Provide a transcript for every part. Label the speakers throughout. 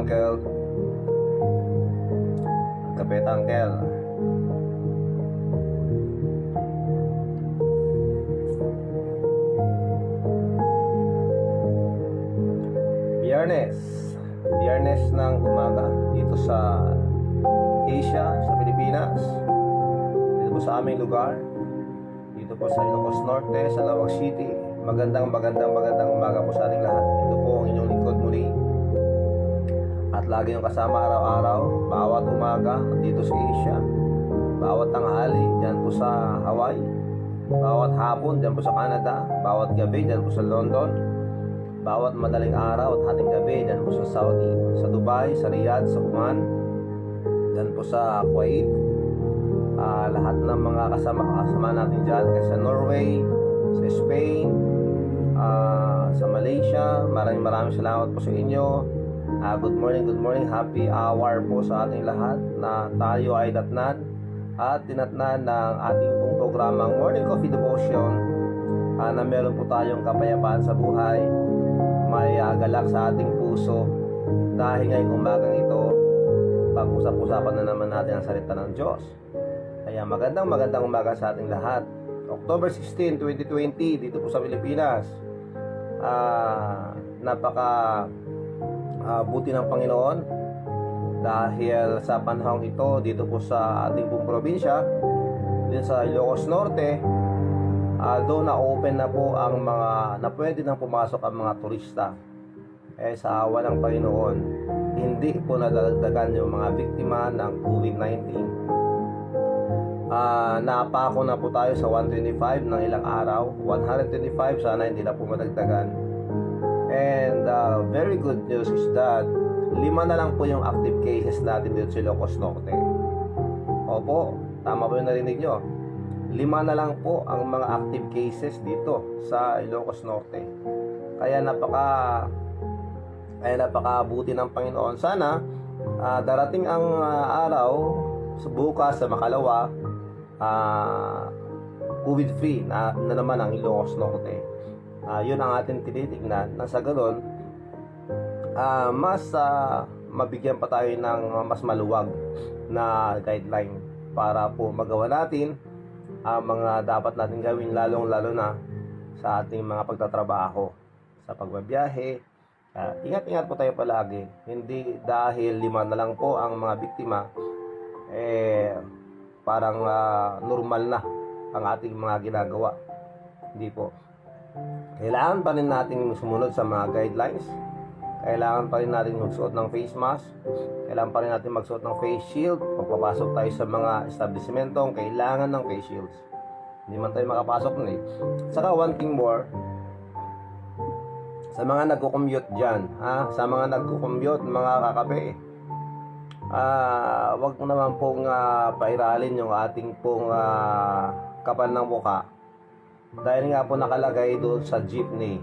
Speaker 1: Uncle. Kapit Uncle. Biyernes ng umaga dito sa Asia, sa Pilipinas, dito po sa aming lugar, dito po sa Ilocos Norte, sa Lawag City. Magandang umaga po sa ating lahat. Ito po ang inyong lingkod muli, at lagi yung kasama araw-araw, bawat umaga dito sa Asia, bawat tanghali dyan po sa Hawaii, bawat hapon dyan po sa Canada, bawat gabi dyan po sa London, bawat madaling araw at hating gabi dyan po sa Saudi, sa Dubai, sa Riyadh, sa Oman, dyan po sa Kuwait, lahat ng mga kasama natin dyan, sa Norway, sa Spain, sa Malaysia. Maraming salamat po sa inyo. Good morning, happy hour po sa ating lahat, na tayo ay datnan at tinatnan ng ating pong programang Morning Coffee Devotion, na meron po tayong kapayapaan sa buhay, may galak sa ating puso, dahil ngayong umagang ito pag-usap-usapan na naman natin ang salita ng Diyos. Kaya magandang umaga sa ating lahat. October 16, 2020 dito po sa Pilipinas. Napaka buti ng Panginoon, dahil sa panahong ito dito po sa ating pong probinsya, dito sa Ilocos Norte, doon na open na po ang mga na pwede nang pumasok ang mga turista. Sa awa ng Panginoon, hindi po nadagdagan yung mga biktima ng COVID-19. Napako na po tayo sa 125 ng ilang araw, 125, sana hindi na po madagdagan. And very good news is that 5 na lang po yung active cases natin dito sa Ilocos Norte. Opo, tama po yung narinig nyo. 5 na lang po ang mga active cases dito sa Ilocos Norte. Kaya napakabuti ng Panginoon. Sana darating ang araw bukas sa makalawa, COVID-free na naman ang Ilocos Norte. Yun ang ating tinitignan, na sa ganun mas mabigyan pa tayo ng mas maluwag na guideline para po magawa natin ang mga dapat natin gawin, lalong-lalo na sa ating mga pagtatrabaho, sa pagbabiyahe. Ingat-ingat po tayo palagi. Hindi dahil 5 na lang po ang mga biktima, parang normal na ang ating mga ginagawa. Hindi po. Kailangan pa rin natin sumunod sa mga guidelines. Kailangan pa rin natin magsuot ng face mask. Kailangan pa rin natin magsuot ng face shield. Pagpapasok tayo sa mga establishmentong kailangan ng face shields. Hindi man tayo makapasok nun . Saka one thing more, sa mga nagko-commute dyan, sa mga nagko-commute, mga kakape, wag mo naman pong pairalin yung ating pong kapal ng mukha, dahil nga po nakalagay doon sa jeepney,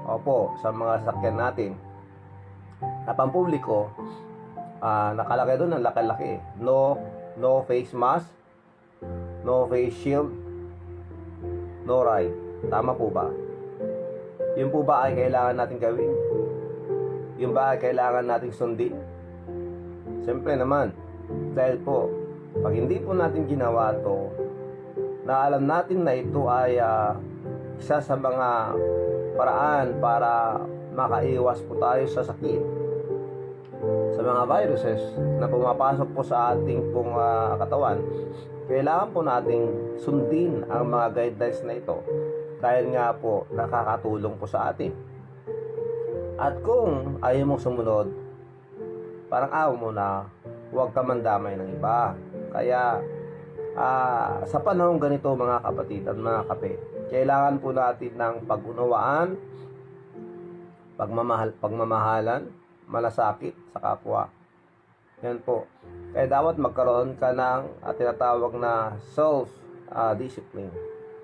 Speaker 1: opo, sa mga sakyan natin na pampubliko, nakalagay doon ng laki-laki, no face mask, no face shield, no ride. Tama po ba? Yun po ba ay kailangan natin gawin? Yun ba ay kailangan nating sundin? Siyempre naman, dahil po pag hindi po natin ginawa to, na alam natin na ito ay isa sa mga paraan para makaiwas po tayo sa sakit, sa mga viruses na pumapasok po sa ating pong katawan, kailangan po nating sundin ang mga guidelines na ito, dahil nga po nakakatulong po sa atin. At kung ayaw mong sumunod, parang ayaw mo na, huwag ka mandamay ng iba. Kaya sa panahong ganito, mga kapatid at mga kape, kailangan po natin ng pag-unawaan, pagmamahalan, malasakit sa kapwa. Yan po. Kaya dapat magkaroon ka ng tinatawag na self-discipline.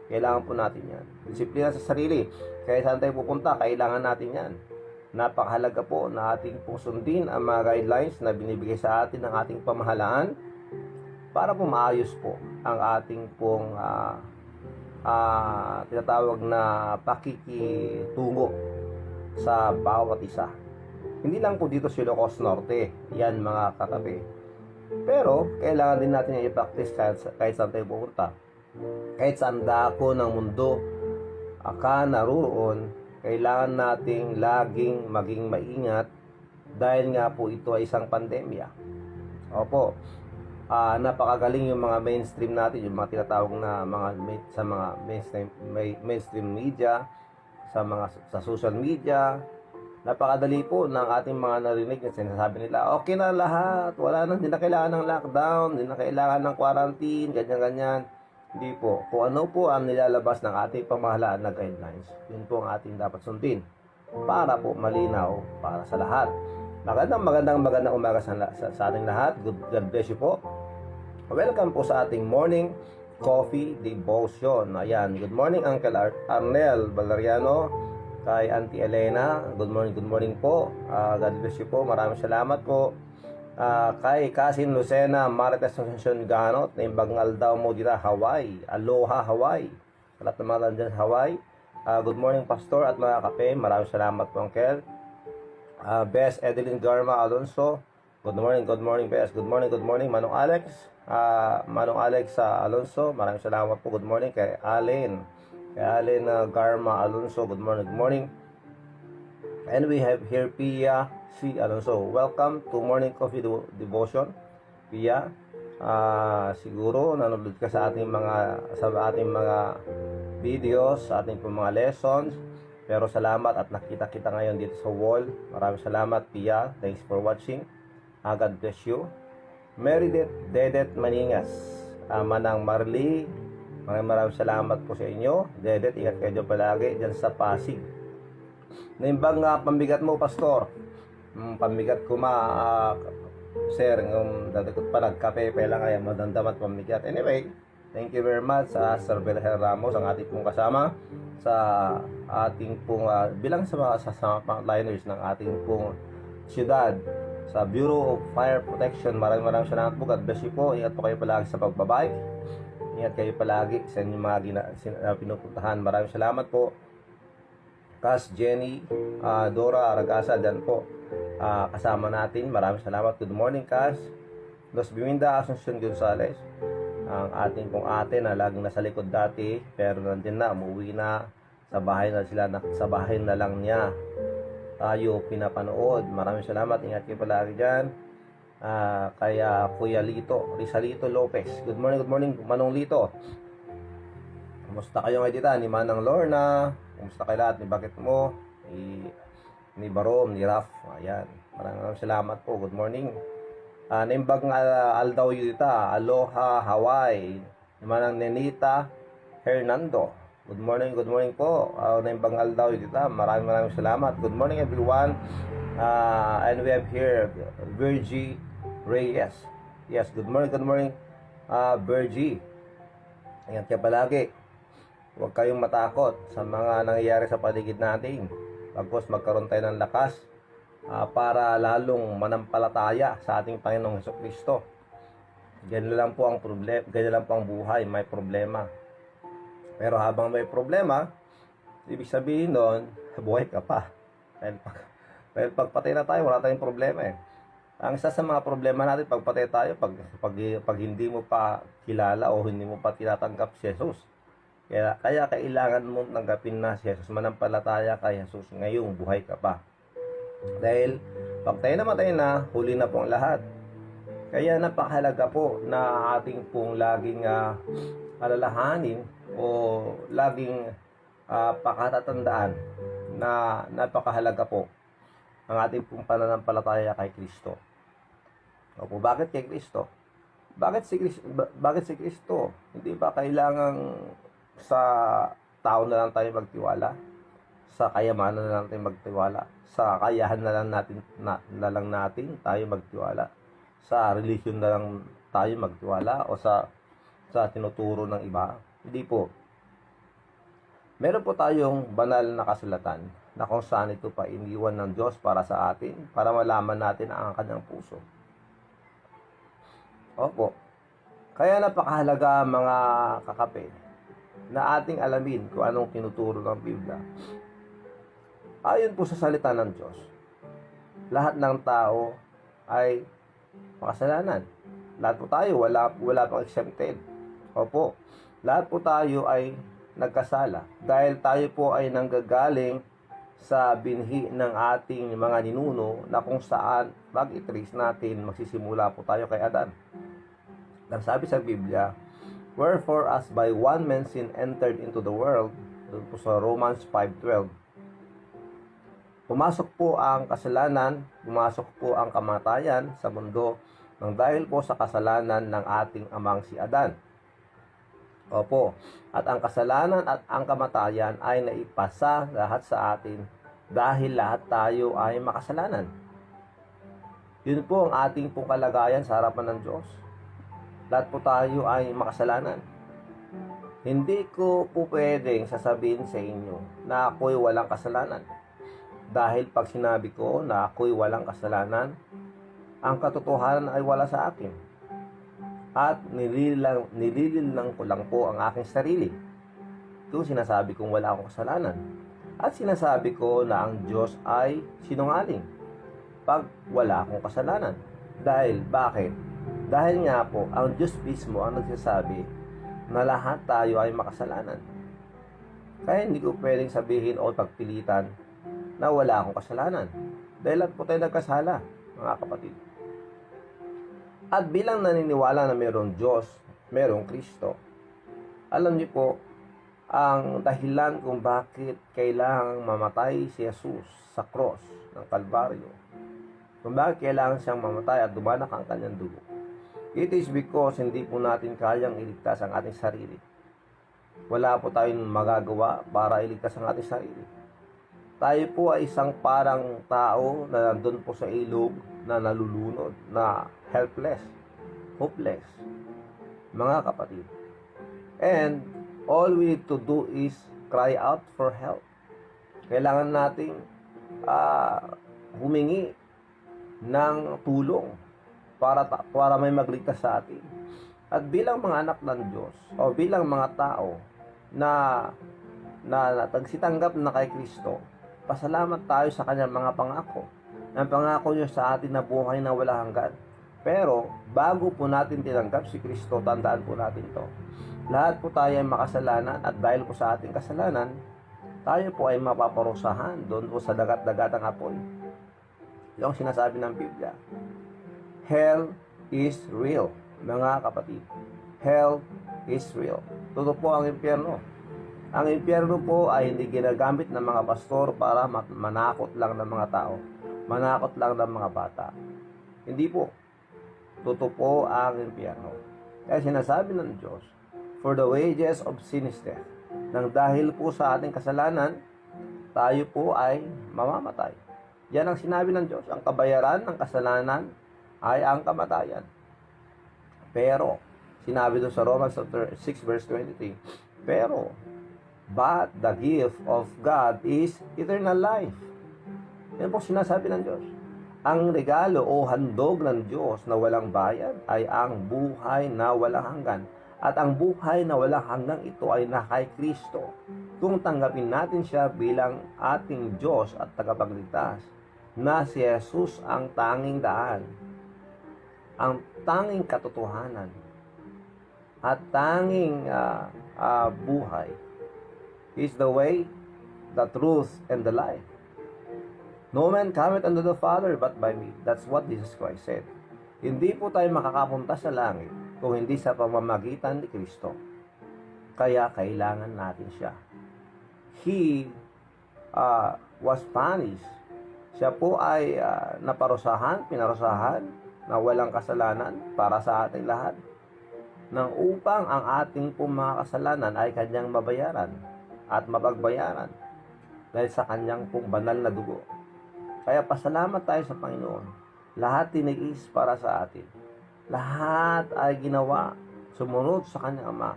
Speaker 1: Kailangan po natin yan. Disiplina sa sarili. Kaya saan tayo pupunta, kailangan natin yan. Napakahalaga po na ating pong sundin ang mga guidelines na binibigay sa atin ng ating pamahalaan, para po maayos po ang ating pong tinatawag na pakikitungo sa bawat isa. Hindi lang po dito sa Ilocos Norte, yan mga kakape. Pero, kailangan din natin yung i-practice kahit saan tayo pupunta. Kahit saan dako ng mundo ka naroon, kailangan nating laging maging maingat dahil nga po ito ay isang pandemya. Opo, napakagaling yung mga mainstream natin, yung mga tinatawag na sa mga mainstream media, sa social media. Napakadali po ng ating mga narinig na sinasabi nila, okay na lahat, wala na, hindi na kailangan ng lockdown, hindi na kailangan ng quarantine, ganyan-ganyan. Hindi po. Kung ano po ang nilalabas ng ating pamahalaan na guidelines, yun po ang ating dapat sundin para po malinaw para sa lahat. Magandang umaga sa ating lahat. God bless you po. Welcome po sa ating morning coffee devotion. Ayan, good morning Uncle Arnel Valeriano, kay Auntie Elena. Good morning po. God bless you po. Maraming salamat po. Kay Cousin Lucena Marites Asuncion Ganot na imbangal daw mo dito Hawaii. Aloha Hawaii. Sa lahat ng mga nandyan sa Hawaii. Good morning Pastor at mga kape. Maraming salamat po Uncle. Best Edeline Garma Alonso. Good morning Best. Good morning Manong Alex. Manong Alex Alonso. Maraming salamat po. Good morning kay Allen. Garma Alonso. Good morning. And we have here Pia C. Alonso. Welcome to Morning Coffee Devotion. Pia, siguro nanonood ka sa ating mga videos, sa ating mga lessons. Pero salamat at nakita kita ngayon dito sa wall. Maraming salamat Pia. Thanks for watching. God bless you. Meredith Dedet Maningas. Manang Marley. Maraming salamat po sa inyo. Dedet, ingat kayo palagi dyan sa Pasig. Naimbang pambigat mo, Pastor. Pambigat ko sir, dadakot pa nagkape lang kaya madamdamat pambigat. Anyway, thank you very much sa Sir Belher Ramos, ang ating pong kasama sa ating pong bilang sa mga frontliners ng ating pong siyudad sa Bureau of Fire Protection. Maraming salamat po. God bless you po. Ingat po kayo palagi sa pagbabike. Ingat kayo palagi sa inyong mga pinupuntahan. Maraming salamat po. Kas Jenny, Dora Aragasa, dyan po kasama natin. Maraming salamat. Good morning Kas. Los Biminda Asuncion Gonzales, ang ating pong ate na laging nasa likod dati pero nandun na, umuwi na sa bahay na lang niya tayo pinapanood. Maraming salamat. Ingat kayo palagi dyan. Kaya Kuya Rizalito Lopez, good morning Manong Lito. Kumusta kayo ngayon dito? Ni Manang Lorna, kumusta kayo lahat? Ni Bakit mo? Ni Barom, ni Raf. Ayan. Maraming salamat po. Good morning. Nimbag Aldaw dito. Aloha, Hawaii. Ni Manang Nenita Hernando. Good morning po. Nimbag Aldaw dito. Maraming salamat. Good morning everyone. And we have here Virgie Reyes. Yes, good morning Virgie. Ingat kayo palagi. Huwag kayong matakot sa mga nangyayari sa paligid natin. Bagkus magkaroon tayo ng lakas para lalong manampalataya sa ating Panginoong Hesukristo. Ganyan lang po ang problema, ganyan lang po ang buhay, may problema. Pero habang may problema, ibig sabihin doon, buhay ka pa. Dahil pagpatay na tayo, wala tayong problema eh. Ang isa sa mga problema natin, pagpatay tayo, pag hindi mo pa kilala o hindi mo pa tinatanggap si Jesus. Kaya kailangan mo tanggapin na si Jesus, manampalataya kay Jesus ngayong buhay ka pa. Dahil pag tayo namatay na, huli na po ang lahat. Kaya napakahalaga po na ating pong laging alalahanin o laging pakatatandaan na napakahalaga po ang ating pong pananampalataya kay Kristo. Opo, bakit kay Kristo? Bakit si Kristo? Hindi ba kailangang sa tao na lang tayo magtiwala? Sa kayamanan na lang tayo magtiwala? Sa kakayahan na lang natin tayo magtiwala? Sa religion na lang tayo magtiwala? O sa tinuturo ng iba? Hindi po. Meron po tayong banal na kasulatan na kung saan ito pa iniwan ng Diyos para sa atin, para malaman natin ang kanyang puso. Opo. Kaya napakahalaga mga kakape na ating alamin kung anong tinuturo ng Biblia. Ayon po sa salita ng Diyos. lahat ng tao ay makasalanan. Lahat po tayo, wala pang exempted. Opo, lahat po tayo ay nagkasala dahil tayo po ay nanggagaling sa binhi ng ating mga ninuno na kung saan mag-itrace natin, magsisimula po tayo kay Adan. Ang sabi sa Biblia, wherefore as by one man sin entered into the world, doon po sa Romans 5:12, pumasok po ang kasalanan, pumasok po ang kamatayan sa mundo nang dahil po sa kasalanan ng ating amang si Adan. Opo, at ang kasalanan at ang kamatayan ay naipasa lahat sa atin dahil lahat tayo ay makasalanan. Yun po ang ating pong kalagayan sa harapan ng Diyos. Lahat po tayo ay makasalanan. Hindi ko po pwedeng sasabihin sa inyo na ako'y walang kasalanan. Dahil pag sinabi ko na ako'y walang kasalanan, ang katotohanan ay wala sa akin. At nililinlang ko lang po ang aking sarili. Kung sinasabi kong wala akong kasalanan. At sinasabi ko na ang Diyos ay sinungaling pag wala akong kasalanan. Dahil, bakit? Dahil nga po, ang Diyos mismo ang nagsasabi na lahat tayo ay makasalanan. Kaya hindi ko pwedeng sabihin o pagpilitan na wala akong kasalanan. Dahil lahat po tayo nagkasala, mga kapatid. At bilang naniniwala na mayroong Diyos, mayroong Kristo, alam niyo po, ang dahilan kung bakit kailangang mamatay si Jesus sa cross ng Kalbaryo, kung bakit kailangan siyang mamatay at dumanak ang kanyang dugo, it is because hindi po natin kayang iligtas ang ating sarili. Wala po tayong magagawa para iligtas ang ating sarili. Tayo po ay isang parang tao na nandun po sa ilog na nalulunod, na helpless, hopeless, mga kapatid. And all we need to do is cry out for help. Kailangan nating humingi ng tulong para may magligtas sa atin. At bilang mga anak ng Diyos o bilang mga tao na tagsitanggap na kay Kristo, pasalamat tayo sa kanyang mga pangako. Ang pangako niya sa atin na buhay na wala hanggan. Pero bago po natin tinanggap si Kristo, tandaan po natin to. Lahat po tayo ay makasalanan at dahil po sa ating kasalanan, tayo po ay mapaparusahan doon po sa dagat-dagatang apoy. Yung sinasabi ng Biblia. Hell is real, mga kapatid. Hell is real. Totoo po ang impyerno. Ang impyerno po ay hindi ginagamit ng mga pastor para manakot lang ng mga tao. Manakot lang ng mga bata. Hindi po. Totoo po ang impyerno. Kaya sinasabi ng Diyos, for the wages of sin is death. Nang dahil po sa ating kasalanan, tayo po ay mamamatay. Yan ang sinabi ng Diyos. Ang kabayaran ng kasalanan ay ang kamatayan. Pero, sinabi doon sa Romans 6 verse 23, pero, but the gift of God is eternal life. Yan po sinasabi ng Diyos. Ang regalo o handog ng Diyos na walang bayad ay ang buhay na walang hanggan. At ang buhay na walang hanggang ito ay na kay Kristo. Kung tanggapin natin siya bilang ating Diyos at tagapagligtas, na si Jesus ang tanging daan, ang tanging katotohanan, at tanging buhay, is the way, the truth, and the life. No man cometh unto the Father but by me. That's what Jesus Christ said. Hindi po tayo makakapunta sa langit kung hindi sa pamamagitan ni Kristo. Kaya kailangan natin siya. He was punished. Siya po ay pinarusahan na walang kasalanan para sa ating lahat. Nang upang ang ating pong mga kasalanan ay kanyang mabayaran at mapagbayaran dahil sa kanyang pong banal na dugo. Kaya pasalamat tayo sa Panginoon. Lahat tinigis para sa atin. Lahat ay ginawa sumunod sa kanyang Ama.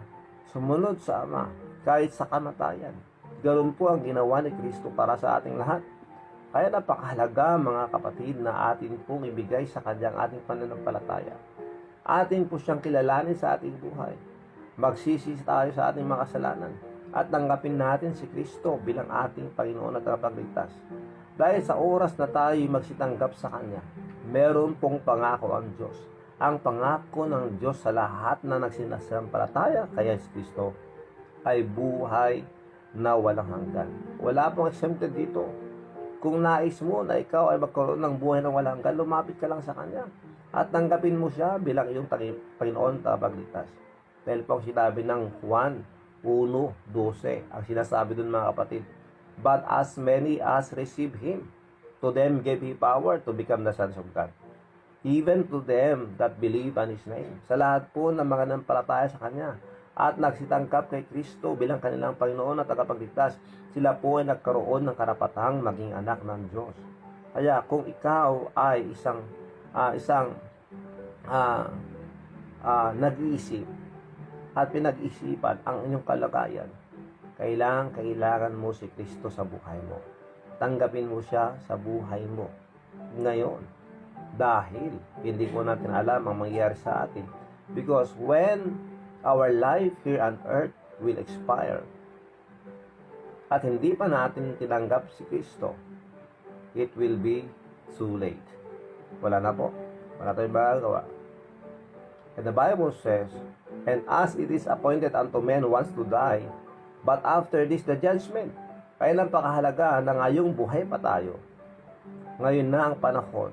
Speaker 1: Sumunod sa Ama kahit sa kamatayan. Ganoon po ang ginawa ni Kristo para sa ating lahat. Kaya napakahalaga mga kapatid na atin pong ibigay sa kanyang ating pananampalataya. Atin po siyang kilalanin sa ating buhay. Magsisi tayo sa ating mga kasalanan at tanggapin natin si Kristo bilang ating Panginoon at tagapagligtas. Dahil sa oras na tayo magsitanggap sa Kanya, meron pong pangako ang Diyos. Ang pangako ng Diyos sa lahat na nagsinasampalataya kay Jesus Kristo ay buhay na walang hanggan. Wala pong exempted dito. Kung nais mo na ikaw ay magkaroon ng buhay na walang hanggan, lumapit ka lang sa Kanya at tanggapin mo siya bilang iyong Panginoon tagapagligtas. Dahil po ang sinabi ng Juan 1:12, ang sinasabi dun mga kapatid, but as many as receive Him, to them gave He power to become the sons of God, even to them that believe on His name. Sa lahat po ng mga nampalataya sa Kanya at nagsitangkap kay Kristo bilang kanilang Panginoon at tagapagligtas, sila po ay nagkaroon ng karapatang maging anak ng Diyos. Kaya kung ikaw ay isang nag-iisip at pinag-isipan ang inyong kalagayan, kailangan mo si Kristo sa buhay mo. Tanggapin mo siya sa buhay mo ngayon. Dahil hindi po natin alam ang mangyayari sa atin. Because when our life here on earth will expire at hindi pa natin tinanggap si Kristo, it will be too late. Wala na po. Wala tayong magagawa. And the Bible says, and as it is appointed unto men once to die, but after this the judgment. Kaya napakahalaga na ngayong buhay pa tayo. Ngayon na ang panahon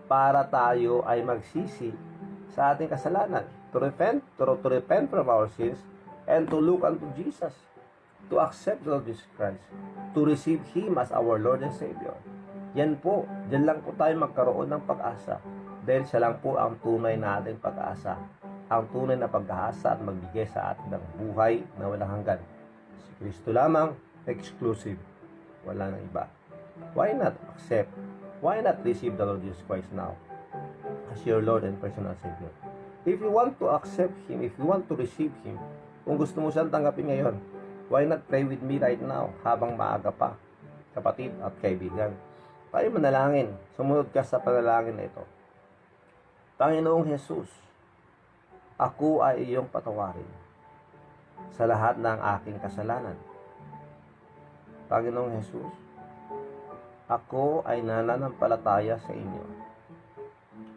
Speaker 1: para tayo ay magsisi sa ating kasalanan. To repent from our sins and to look unto Jesus. To accept the Lord Jesus Christ. To receive Him as our Lord and Savior. Yan po. Diyan lang po tayo magkaroon ng pag-asa. Dahil siya lang po ang tunay na ating pag-asa. Ang tunay na pag-asa at magbigay sa atin ng buhay na walang hanggan. Si Kristo lamang, exclusive. Wala nang iba. Why not accept? Why not receive the Lord Jesus Christ now as your Lord and personal Savior? If you want to accept Him, if you want to receive Him, kung gusto mo siyang tanggapin ngayon, why not pray with me right now habang maaga pa, kapatid at kaibigan? Tayo manalangin. Sumunod ka sa panalangin na ito. Panginoong Jesus, ako ay iyong patawarin sa lahat ng aking kasalanan. Panginoong Jesus, ako ay nananampalataya sa inyo.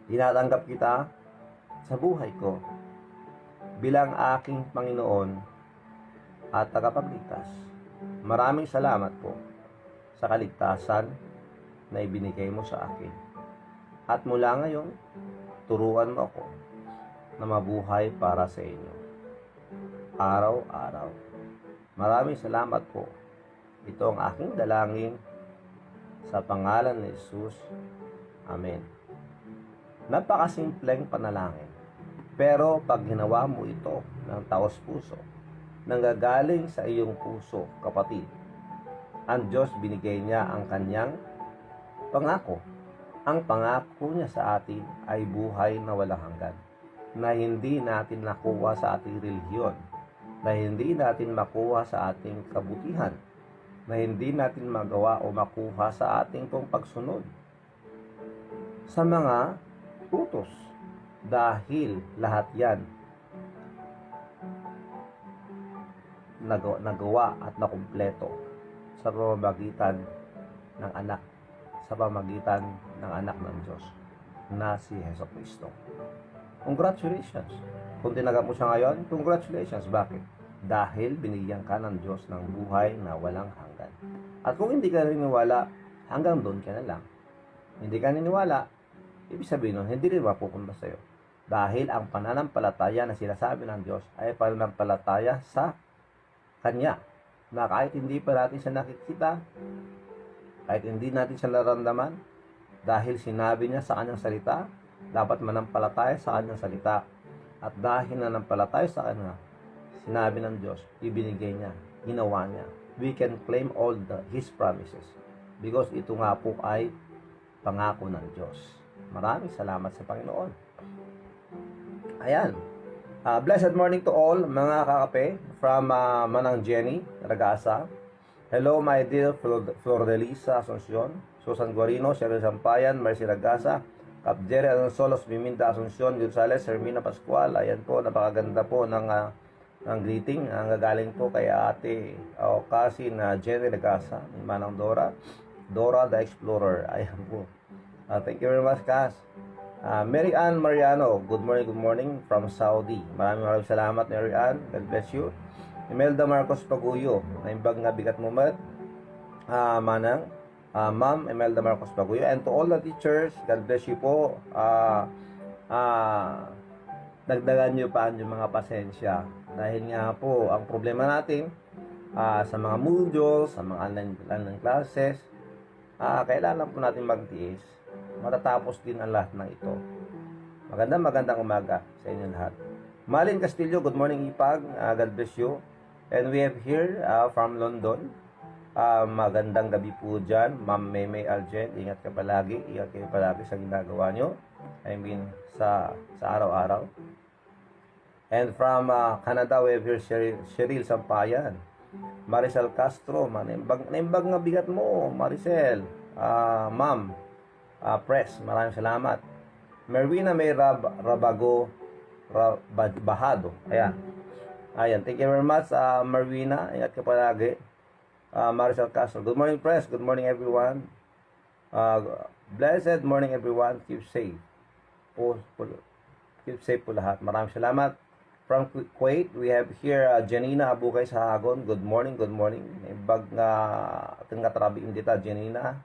Speaker 1: Tinatanggap kita sa buhay ko bilang aking Panginoon at tagapagligtas. Maraming salamat po sa kaligtasan na ibinigay mo sa akin. At mula ngayon, turuan mo ako na mabuhay para sa inyo. Araw-araw. Maraming salamat po. Ito ang aking dalangin sa pangalan ni Jesus. Amen. Napakasimpleng panalangin. Pero pag ginawa mo ito ng taos-puso, nanggagaling sa iyong puso, kapatid, ang Diyos binigay niya ang kanyang pangako. Ang pangako niya sa atin ay buhay na walang hanggan, na hindi natin nakuha sa ating relihiyon, na hindi natin makuha sa ating kabutihan, na hindi natin magawa o makuha sa ating pong pagsunod sa mga utos. Dahil lahat yan nagawa at nakumpleto sa pamamagitan ng anak, sa pamamagitan ng anak ng Diyos na si Hesus Kristo. Congratulations! Kung tinanggap mo siya ngayon, congratulations! Bakit? Dahil binigyan ka ng Diyos ng buhay na walang hanggan. At kung hindi ka naniniwala, hanggang doon ka na lang. Hindi ka naniniwala, ibig sabihin nun, hindi rin mapupunta sa'yo. Dahil ang pananampalataya na sinasabi ng Diyos ay pananampalataya sa Kanya. Na kahit hindi pa natin siya nakikita, kahit hindi natin siya nararamdaman, dahil sinabi niya sa Kanyang salita, dapat manampalataya sa Kanyang salita. At dahil nanampalataya sa Kanya, sinabi ng Diyos, ibinigay niya, ginawa niya. We can claim all His promises. Because ito nga po ay pangako ng Diyos. Maraming salamat sa Panginoon. Ayan. Blessed morning to all, mga kakape, from Manang Jenny, Ragasa. Hello, my dear Flordelisa Asuncion, Susan Guarino, Cheryl Sampayan, Mercy Ragasa, Capjere Solos, Miminda Asuncion, Gonzales, Hermina Pascual. Ayan po, napakaganda po ng greeting. Ang gagaling po kay ate o kasi na Jenny Ragasa, ni Manang Dora. Dora the Explorer. Ayan po. Thank you very much, Cass. Mary Ann Mariano, good morning from Saudi. Maraming salamat, Mary Ann. God bless you. Imelda Marcos Paguyo, naimbag nga bigat mo mat. Manang, Ma'am Imelda Marcos Paguyo. And to all the teachers, God bless you po. Dagdagan nyo pa yung mga pasensya. Dahil nga po, ang problema natin, sa mga modules, sa mga online classes, kailangan po natin magtiis. Matatapos din ang lahat ng ito. Magandang umaga sa inyo lahat. Malin Castillo, good morning Ipag. God bless you. And we have here from London. Magandang gabi po dyan. Ma'am Maymay Aljen, ingat ka palagi. Ingat kayo palagi sa ginagawa nyo. I mean, sa araw-araw. And from Canada, we have here Cheryl Sampayan. Maricel Castro, naimbag nga bigat mo, Maricel. Ma'am, Press, maraming salamat. Merwina May Rabago Bahado. Ayan, thank you very much, Merwina. Ingat ka palagi. Maricel Castro, good morning, Press. Good morning, everyone. Blessed morning, everyone. Keep safe. Keep safe po lahat. Maraming salamat. From Kuwait, we have here Janina Abukay Sahagon. Good morning. Ibag nga ating katrabi indita, Janina.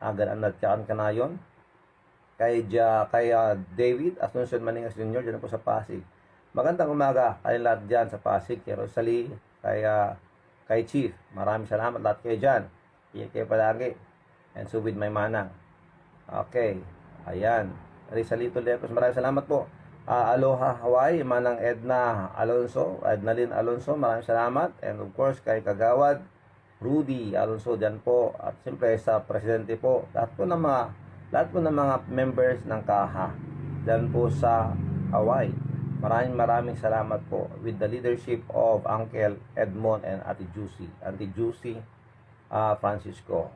Speaker 1: Ganaan natyakan ka na yun. Kay David Asuncion Maningas Jr. dyan po sa Pasig. Magandang umaga kayo lahat dyan sa Pasig. Kay Rosalie, kay Chief. Maraming salamat lahat kayo dyan. Iyan kayo palagi. And so with my manang. Okay. Ayan. Rizalito Lepos. Maraming salamat po. Aloha Hawaii, Manang Edna Lynn Alonso, maraming salamat. And of course, kay Kagawad Rudy Alonso dyan po. At siyempre sa Presidente po, lahat po ng mga members ng KAHA dyan po sa Hawaii. Maraming salamat po with the leadership of Uncle Edmond and Ate Juicy Francisco.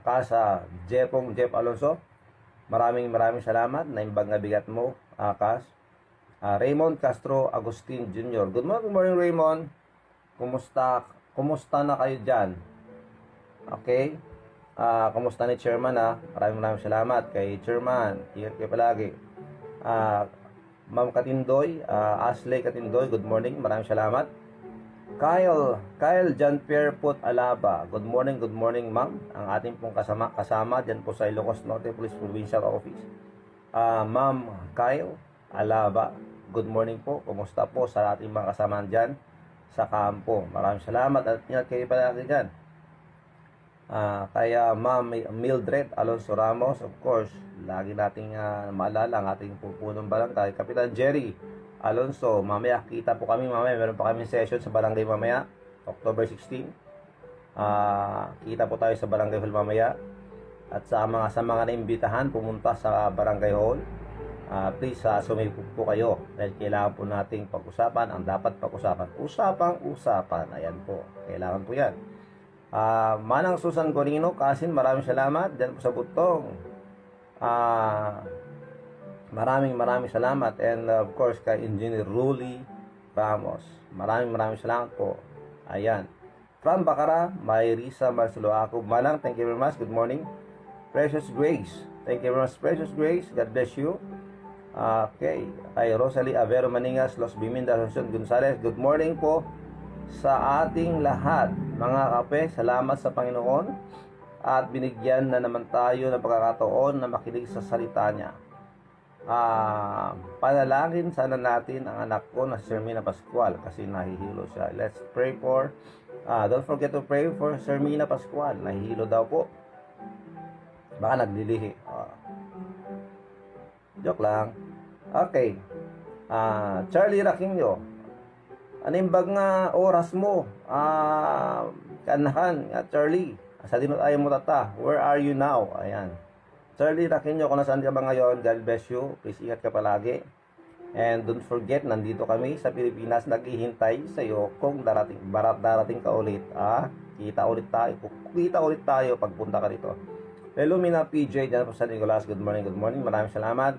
Speaker 1: Kasa Jeff Alonso, maraming salamat. Naimbag nga bigat mo, Kas. Raymond Castro Agustin Jr. Good morning, Raymond. Kumusta na kayo dyan? Okay? Kumusta ni Chairman Maraming salamat kay Chairman. Ingat kayo palagi. Ma'am Katindoy, Ashley Katindoy, good morning. Maraming salamat. Kyle Jean-Pierre Put Alaba. Good morning, ma'am. Ang ating pong kasama dyan po sa Ilocos Norte Police Provincial Office. Ma'am Kyle Alaba, good morning po. Kumusta po sa ating mga kasama dyan sa kampo? Maraming salamat at ingat kayo palagi dyan. Kaya Ma'am Mildred Alonso Ramos, of course, lagi nating maalala ang ating punong barangay. Kapitan Jerry Alonso, mamaya kita po kami mamaya. Meron pa kami session sa barangay mamaya, October 16. Kita po tayo sa barangay hall mamaya. At sa mga naimbitahan pumunta sa barangay hall, please sumipot po kayo dahil kailangan po nating pag-usapan ang dapat pag-usapan. Usapang-usapan. Ayan po. Kailangan po yan. Manang Susan Corino, Kasin, maraming salamat. Diyan po sa butong. Maraming salamat. And of course, kay Engineer Ruli Ramos. Maraming salamat po. Ayan. From Bacara, Mayrisa Marceloaco. Manang, thank you very much. Good morning. Precious Grace. Thank you very much, Precious Grace. God bless you. Okay. Kay Rosalie Avero Maningas, Los Biminda, Asuncion Gonzales. Good morning po sa ating lahat. Mga kape, salamat sa Panginoon at binigyan na naman tayo ng pagkakataon na makinig sa salita niya. Panalangin sana natin ang anak ko na si Sermina Pascual kasi nahihilo siya. Let's pray for don't forget to pray for Sermina Pascual. Nahihilo daw po. Baka naglilihi. Joke lang. Okay. Charlie Raquinho, animbag nga oras mo? Kanahan, Charlie. Sa dinot ayaw mo tata. Where are you now? Ayan. Charlie Raquinho, kung nasaan ka ba ngayon, God bless you. Please ingat ka palagi. And don't forget, nandito kami sa Pilipinas, naghihintay sa iyo kung darating ka ulit. Kita ulit tayo pagpunta ka dito. Lelumina PJ, dyan po sa Nicolas. Good morning. Maraming salamat.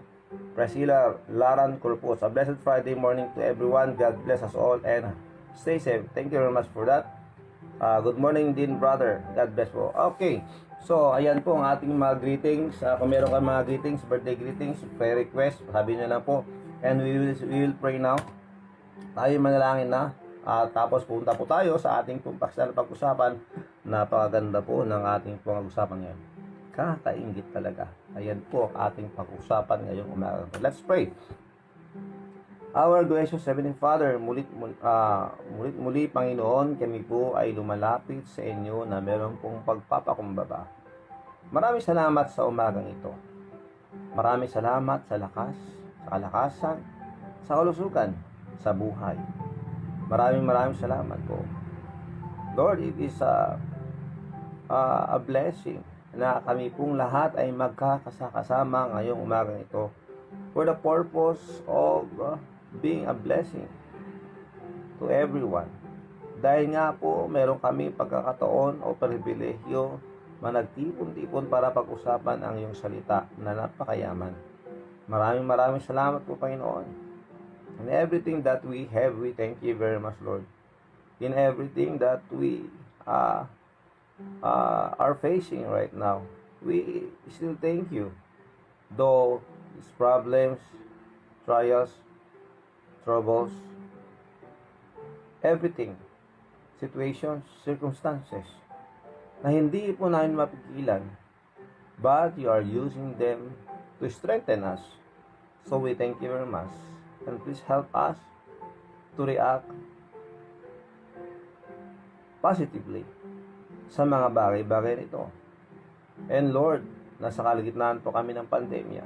Speaker 1: Priscilla Laran Corpus. A blessed Friday morning to everyone. God bless us all and stay safe. Thank you very much for that. Good morning din, brother. God bless po. Okay. So, ayan po ang ating mga greetings. Kung meron kang mga greetings, birthday greetings, prayer request, sabi nyo lang po. And we will pray now. Tayo manalangin na. Tapos punta po tayo sa ating paksal na pag-usapan. Napakaganda po ng ating pag-usapan ngayon. Kakaingit talaga. Ayan po ang ating pag-usapan ngayong umaga. Let's pray. Our gracious Heavenly Father, muli Panginoon, kami po ay lumalapit sa inyo na meron pong pagpapakumbaba. Maraming salamat sa umagang ito. Maraming salamat sa lakas, sa kalakasan, sa kalusugan, sa buhay. Maraming salamat po. Lord, it is a blessing na kami pong lahat ay magkakasama ngayong umagang ito for the purpose of being a blessing to everyone. Dahil nga po, meron kami pagkakataon o pribilehyo managtipon-tipon para pag-usapan ang iyong salita na napakayaman. Maraming salamat po, Panginoon. In everything that we have, we thank you very much, Lord. In everything that we are facing right now, we still thank you. Though these problems, trials, troubles, everything, situations, circumstances, na hindi po namin mapigilan, but you are using them to strengthen us. So we thank you very much. And please help us to react positively sa mga bagay-bagay nito. And Lord, nasa kalagitnaan po kami ng pandemya,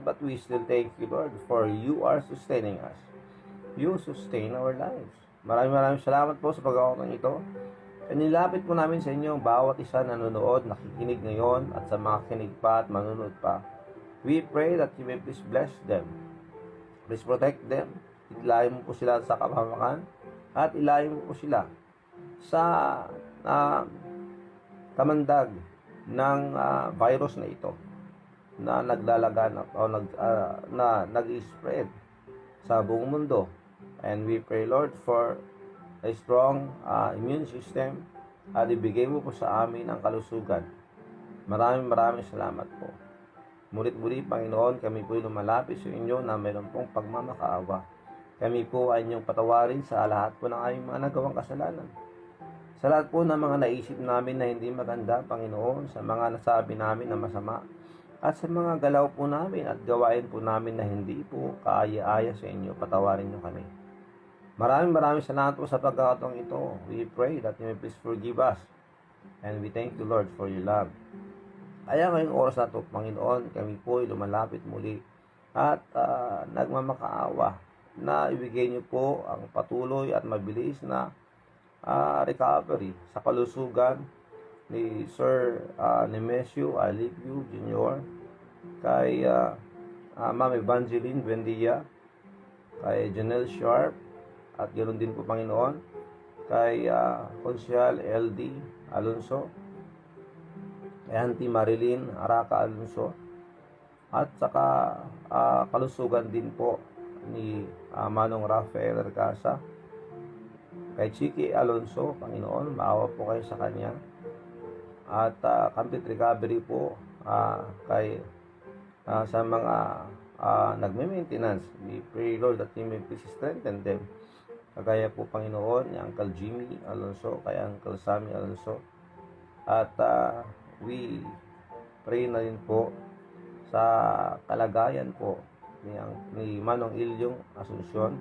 Speaker 1: but we still thank you, Lord, for you are sustaining us. You sustain our lives. Maraming salamat po sa pagkakataon ito. And nilapit po namin sa inyo bawat isa na nanonood, nakikinig ngayon, at sa mga kinig pa at manonood pa. We pray that you may please bless them. Please protect them. Ilayo mo po sila sa kapahamakan at ilayo mo po sila sa kamandag ng virus na ito na naglalaganap o nag-spread sa buong mundo. And we pray, Lord, for a strong immune system at ibigay mo po sa amin ang kalusugan. Maraming salamat po. Mulit-muli, Panginoon, kami po ay lumalapit sa inyo na mayroon pong pagmamakaawa. Kami po ay inyong patawarin sa lahat po ng aming mga nagawang kasalanan. Sa lahat po ng mga naisip namin na hindi maganda, Panginoon, sa mga nasabi namin na masama, at sa mga galaw po namin at gawain po namin na hindi po kaaya-aya sa inyo, patawarin niyo kami. Maraming salamat po sa pagkakataong ito. We pray that you may please forgive us. And we thank you, Lord, for your love. Kaya ngayong oras na ito, Panginoon, kami po ay lumalapit muli at nagmamakaawa na ibigay niyo po ang patuloy at mabilis na recovery sa kalusugan ni Sir Nemesio Alipio Jr., kay Ma'am Evangeline Buendia, kay Janelle Sharp, at ganoon din po, Panginoon, kay Consial LD Alonso, kay Auntie Marilyn Araca Alonso, at saka kalusugan din po ni Manong Rafael Recasa, kay Chiki Alonso, Panginoon, maawa po kayo sa kanya, at complete recovery po kay sa mga nagme-maintenance. We pray, Lord, that you may please strengthen them. Kagaya po, Panginoon, ni Uncle Jimmy Alonso, kay Uncle Sammy Alonso. At we pray na rin po sa kalagayan po ni Manong Ilyong Asuncion,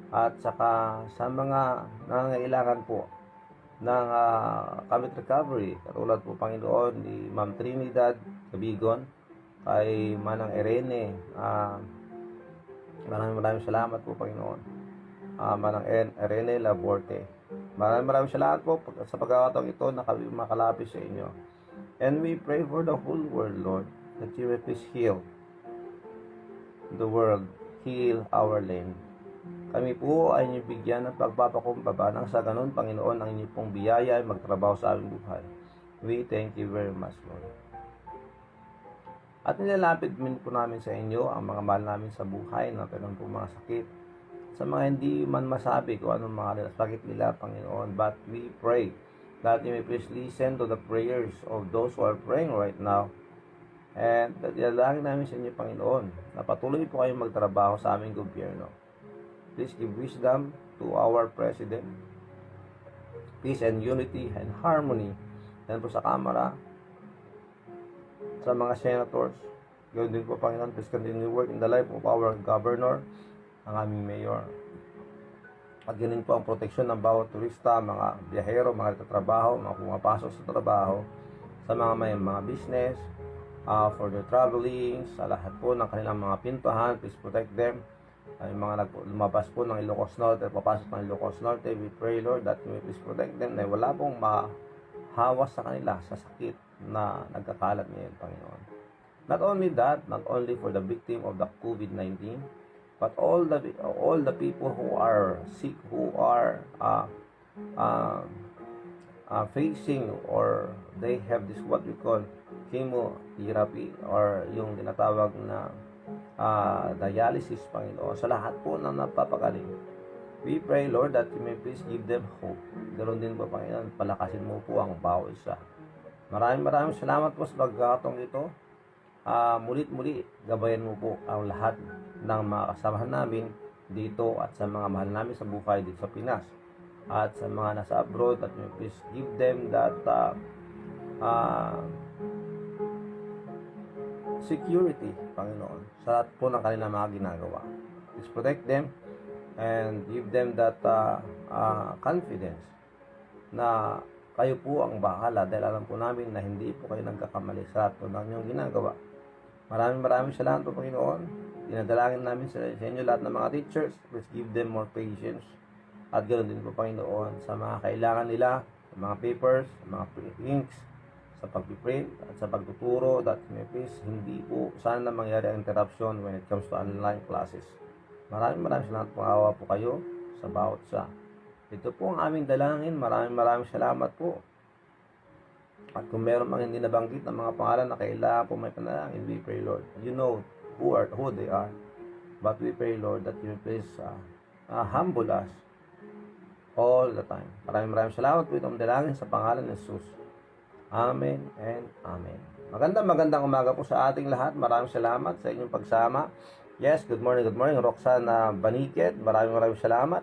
Speaker 1: at saka sa mga nangangailangan po ng complete recovery, katulad po, Panginoon, ni Ma'am Trinidad Cabigon, kay Manang Irene. Maraming salamat po, Panginoon. Manang Irene Laborte. Maraming salamat po sa pagkakataong ito na kami makalapit sa inyo. And we pray for the whole world, Lord, that you will please heal the world, heal our land. Kami po ay inyong bigyan ng pagpapakumbaba nang sa ganun, Panginoon, ang inyong pong biyaya ay magtrabaho sa aming buhay. We thank you very much, Lord. At nilalapit din po namin sa inyo ang mga mahal namin sa buhay na meron po mga sakit. Sa mga hindi man masabi kung anong mga sakit nila, Panginoon, but we pray that you may please listen to the prayers of those who are praying right now. And dinalangin namin sa inyo, Panginoon, na patuloy po kayong magtrabaho sa aming gobyerno. Please give wisdom to our President, peace and unity and harmony. Yan po sa Kamara, sa mga senators. Gawin din po, Panginoon, please continue work in the life of our governor, ang aming mayor. At ganun po ang proteksyon ng bawat turista, mga biyahero, mga nagtatrabaho, mga pumapasok sa trabaho, sa mga may mga business, for their traveling, sa lahat po ng kanilang mga pintuhan, please protect them. Ay mga lumabas po ng Ilocos Norte, papasok ng Ilocos Norte, we pray, Lord, that you may please protect them, na wala pong mahawas sa kanila sa sakit na nagkakalat ngayon, Panginoon. Not only that, not only for the victim of the COVID-19, but all the people who are sick, who are facing, or they have this what we call chemotherapy, or yung tinatawag na dialysis, Panginoon, sa lahat po na napapagaling. We pray, Lord, that you may please give them hope. Ganoon din po, Panginoon, palakasin mo po ang bawat isa. Maraming salamat po sa pagkakataong ito. Mulit-muli, gabayan mo po ang lahat ng mga kasamahan namin dito at sa mga mahal namin sa buhay dito sa Pinas. At sa mga nasa abroad, that you may please give them that security, Panginoon, sa lahat po ng kanilang mga ginagawa. Please protect them and give them that confidence na kayo po ang bahala, dahil alam po namin na hindi po kayo nagkakamali sa lahat po ng inyong ginagawa. Maraming salamat po, Panginoon. Dinadalangin namin sa inyo lahat ng mga teachers. Please give them more patience. At ganoon din po, Panginoon, sa mga kailangan nila, sa mga papers, sa mga inks, sa pag-print at sa pagtuturo, that may please hindi po sana mangyari ang interruption when it comes to online classes. Maraming salamat po, awa po kayo sa bawat isa. Ito po ang aming dalangin. Maraming salamat po. At kung meron mang hindi nabanggit ng mga pangalan na kailangan po may panalangin, we pray, Lord, you know who they are. But we pray, Lord, that you please humble us all the time. Maraming salamat po itong dalangin sa pangalan ng Jesus. Amen and Amen. Magandang umaga po sa ating lahat. Maraming salamat sa inyong pagsama. Yes, good morning. Roxana Baniket, maraming salamat.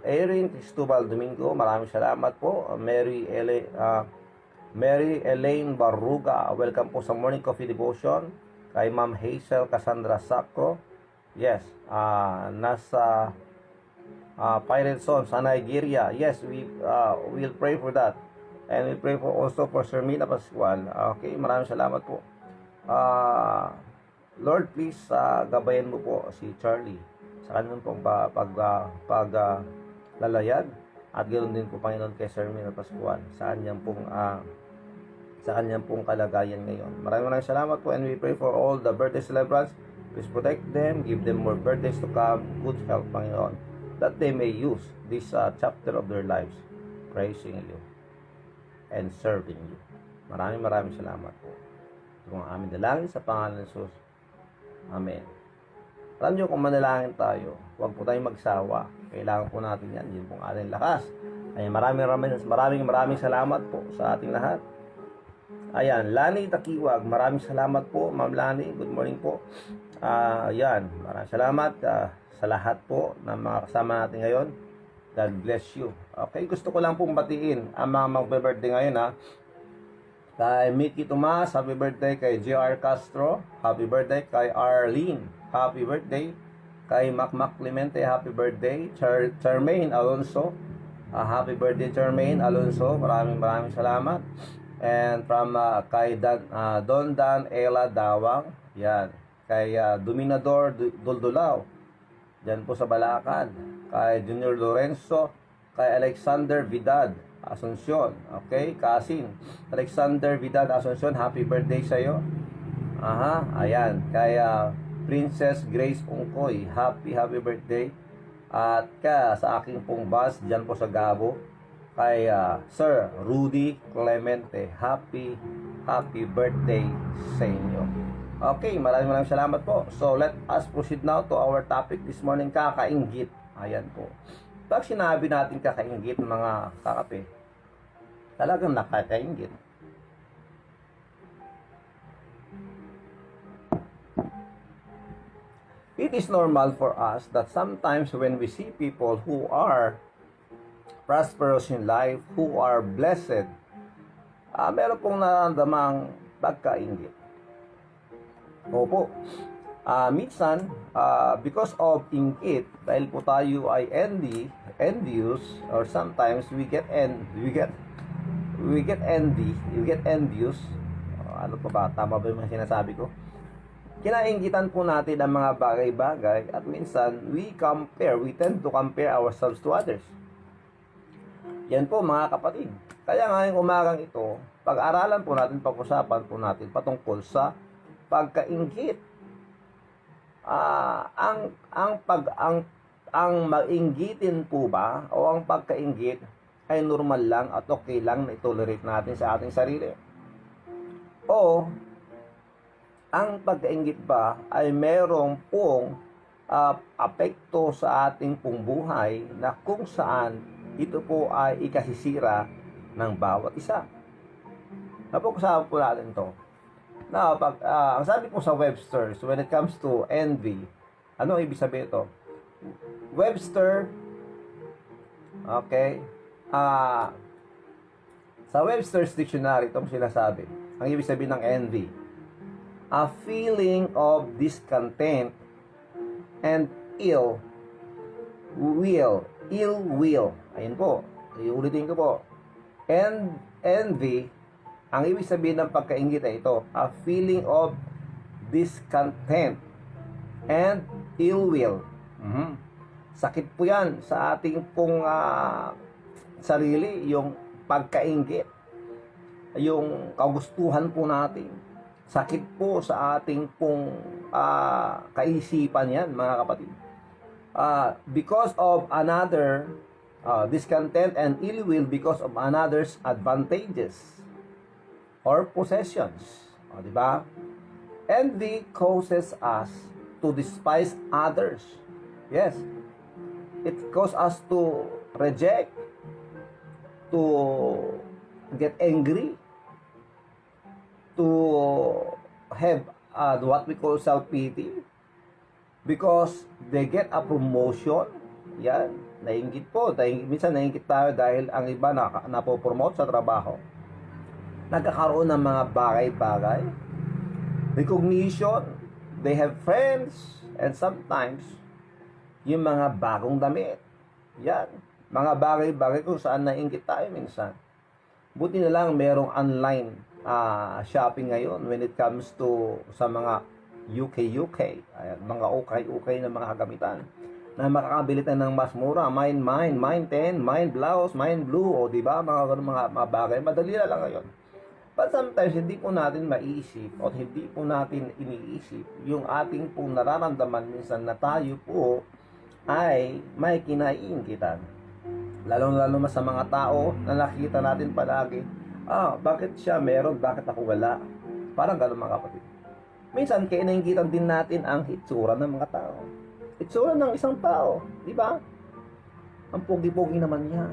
Speaker 1: Erin Cristobal Domingo, maraming salamat po. Mary Elaine Barruga, welcome po sa Morning Coffee Devotion. Kay Ma'am Hazel Cassandra Sacco, yes, nasa Pirateson sa Nigeria. Yes, we will pray for that. And we pray for also for Shermina Pascual. Okay, maraming salamat po. Lord, please gabayan mo po si Charlie sa kanyang pong paglalayag, at ganoon din po, Panginoon, kay Shermina Pascual sa kanyang pong kalagayan ngayon. Maraming salamat po, and we pray for all the birthday celebrants. Please protect them, give them more birthdays to come, good health, Panginoon, that they may use this chapter of their lives praising you and serving you. Maraming salamat po. Ito ang aming dalangin sa pangalan ng Jesus. Amen. Alam nyo, kung manalangin tayo, huwag po tayong magsawa. Kailangan po natin yan. Yun pong ating lakas. Ay maraming salamat po sa ating lahat. Ayan, Lani Takiwag, maraming salamat po, Ma'am Lani. Good morning po. Ayan, maraming salamat sa lahat po ng mga kasama natin ngayon. God bless you. Okay, gusto ko lang pong batiin ang mga mag-birthday ngayon, ha. Kay Mickey Tomas, happy birthday. Kay J.R. Castro, happy birthday. Kay Arlene, happy birthday. Kay Macmac Clemente, happy birthday. Charmaine Alonso, happy birthday, Charmaine Alonso. Maraming salamat. And from kay Don Dan Ella Dawang, yan. Kay Dominador Duldulao, yan po sa Balakad. Kay Junior Lorenzo, kay Alexander Vidad Asuncion, okay, Kasin. Alexander Vidal Asuncion, happy birthday sa iyo. Ayan. Kay Princess Grace Ungkoy, happy birthday. At sa aking pong bus diyan po sa Gabo, kay Sir Rudy Clemente, happy birthday sa inyo. Okay, maraming salamat po. So let us proceed now to our topic this morning, kakainggit. Ayan po. Pag sinabi natin kakainggit, mga kakape, Talagang nakakaingit. It is normal for us that sometimes when we see people who are prosperous in life, who are blessed, meron pong nararamdamang pagkaingit. Opo. Minsan, because of inggit, dahil po tayo ay envious, or sometimes we get envious. Ano pa ba? Tama ba yung mga sinasabi ko? Kinainggitan po natin ang mga bagay-bagay at minsan we tend to compare ourselves to others. Yan po mga kapatid. Kaya ngayong umagang ito, pag-aralan po natin, pag-usapan po natin patungkol sa pagkainggit. Ang mainggitin po ba o ang pagkainggit ay normal lang at okay lang na itolerate natin sa ating sarili? O ang pagkainggit ba ay merong pong apekto sa ating pong buhay na kung saan ito po ay ikasisira ng bawat isa? Napag-usapan po natin ito. Now, ang sabi po sa Webster's, when it comes to envy, ano ibig sabihin ito? Webster, okay, sa Webster's Dictionary, itong sinasabi, ang ibig sabihin ng envy, a feeling of discontent and ill will. Ayun po, iulitin ko po. Envy, ang ibig sabihin ng pagkainggit ay ito, a feeling of discontent and ill will. Sakit po yan sa ating pong sarili, yung pagkainggit, yung kagustuhan po natin. Sakit po sa ating pong kaisipan yan, mga kapatid. Because of another discontent and ill will because of another's advantages or possessions. O, di ba? Envy causes us to despise others. Yes. It causes us to reject, to get angry, to have what we call self-pity because they get a promotion. Yan, nainggit po. Minsan nainggit tayo dahil ang iba napopromote sa trabaho. Nagkakaroon ng mga bagay-bagay, recognition, they have friends, and sometimes yung mga bagong damit. Yan, mga bagay-bagay kung saan nainggit tayo minsan. Buti na lang merong online shopping ngayon when it comes to sa mga UK, ayan, mga ukay na mga kagamitan na makakabili tayo ng mas mura, mine 10, mine blouse, mine blue, o di ba mga bagay, madali na lang ngayon. But sometimes hindi po natin maiisip o hindi po natin iniisip yung ating pong nararamdaman minsan na tayo po ay may kinaiinggitan. Lalo sa mga tao na nakikita natin palagi, bakit siya meron, bakit ako wala? Parang gano'n mga kapatid. Minsan, kinainggitan din natin ang itsura ng mga tao. Itsura ng isang tao, di ba? Ang pogi-pogi naman niya.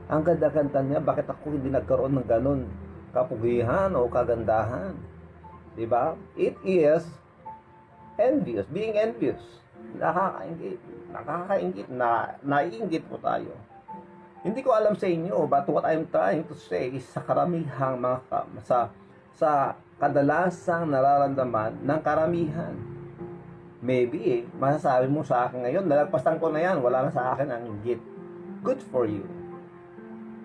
Speaker 1: Ang ganda-ganda niya, bakit ako hindi nagkaroon ng gano'n kapugihan o kagandahan? Di ba? It is envious, being envious. Nakakaingit, naiinggit po tayo. Hindi ko alam sa inyo, but what I'm trying to say is sa karamihang sa kadalasang nararamdaman ng karamihan. Maybe, masasabi mo sa akin ngayon, nalagpasan ko na yan, wala na sa akin ang inggit. Good for you.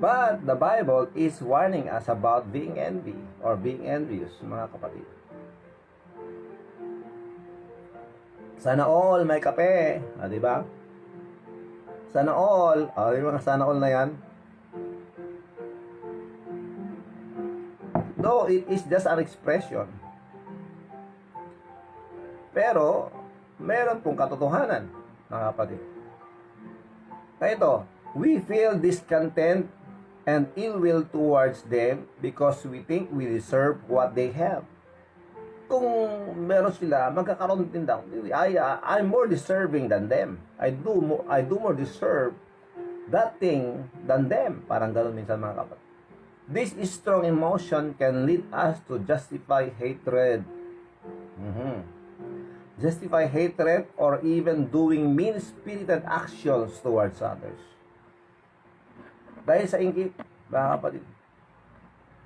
Speaker 1: But the Bible is warning us about being envy or being envious, mga kapatid. Sana all may kape, di ba? Sana all, yung mga sana all na yan. Though it is just an expression. Pero, meron pong katotohanan, mga kapatid. Kaya ito, we feel discontent and ill will towards them because we think we deserve what they have. Kung meron sila, magkakaroon din daw. I'm more deserving than them. I do more deserve that thing than them. Parang gano'n minsan mga kapatid. This strong emotion can lead us to justify hatred. Justify hatred or even doing mean-spirited actions towards others. Dahil sa inggit, mga kapatid,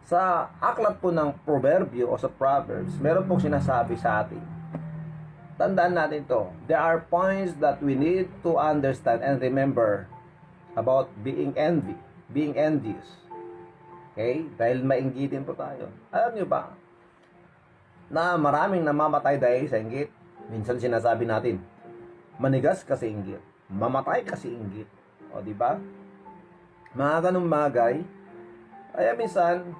Speaker 1: sa aklat po ng proverbio o sa Proverbs, meron pong sinasabi sa atin. Tandaan natin to. There are points that we need to understand and remember about being envious. Okay? Dahil mainggitin po tayo. Alam nyo ba na maraming namamatay dahil sa inggit? Minsan sinasabi natin, manigas kasi inggit, mamatay kasi inggit. O, di ba? Mga ganung bagay. Kaya minsan,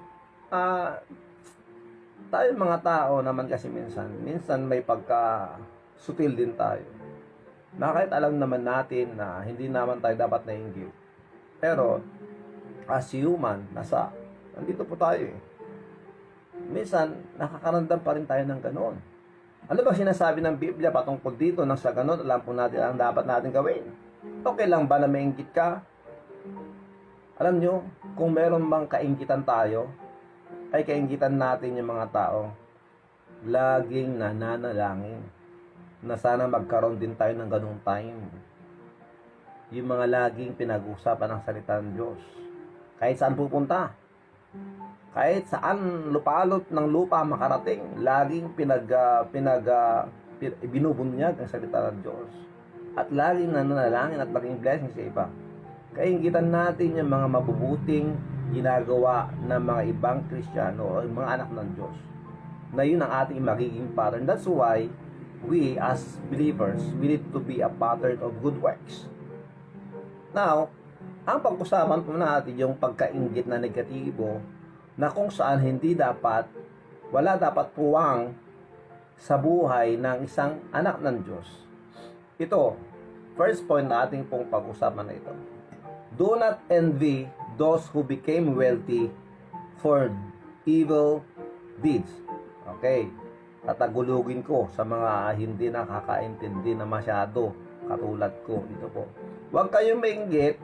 Speaker 1: tayo mga tao naman kasi minsan may pagka-sutil din tayo. Na kahit alam naman natin na hindi naman tayo dapat nainggit. Pero, as human, nandito po tayo eh. Minsan, nakakaramdam pa rin tayo ng ganoon. Ano ba sinasabi ng Biblia patungkol dito nang sa ganoon? Alam po natin ang dapat natin gawin. Okay lang ba na mainggit ka? Alam nyo, kung meron bang kainggitan tayo, ay kainggitan natin yung mga tao. Laging nananalangin na sana magkaroon din tayo ng ganung time. Yung mga laging pinag-usapan ng salita ng Diyos. Kahit saan pupunta. Kahit saan lupalot ng lupa makarating, laging binubunyag ang salita ng Diyos. At laging nananalangin at maging blessing sa iba. Kainggitan natin yung mga mabubuting ginagawa ng mga ibang Kristiyano o mga anak ng Diyos. Na yun ang ating magiging pattern. That's why we as believers, we need to be a pattern of good works. Now, ang pag-usapan po natin yung pagkainggit na negatibo na kung saan wala dapat puwang sa buhay ng isang anak ng Diyos. Ito, first point na ating pong pag-usapan na ito. Do not envy those who became wealthy for evil deeds. Okay, tatagulugin ko sa mga hindi nakakaintindi na masyado katulad ko. Ito po. Huwag kayong mainggit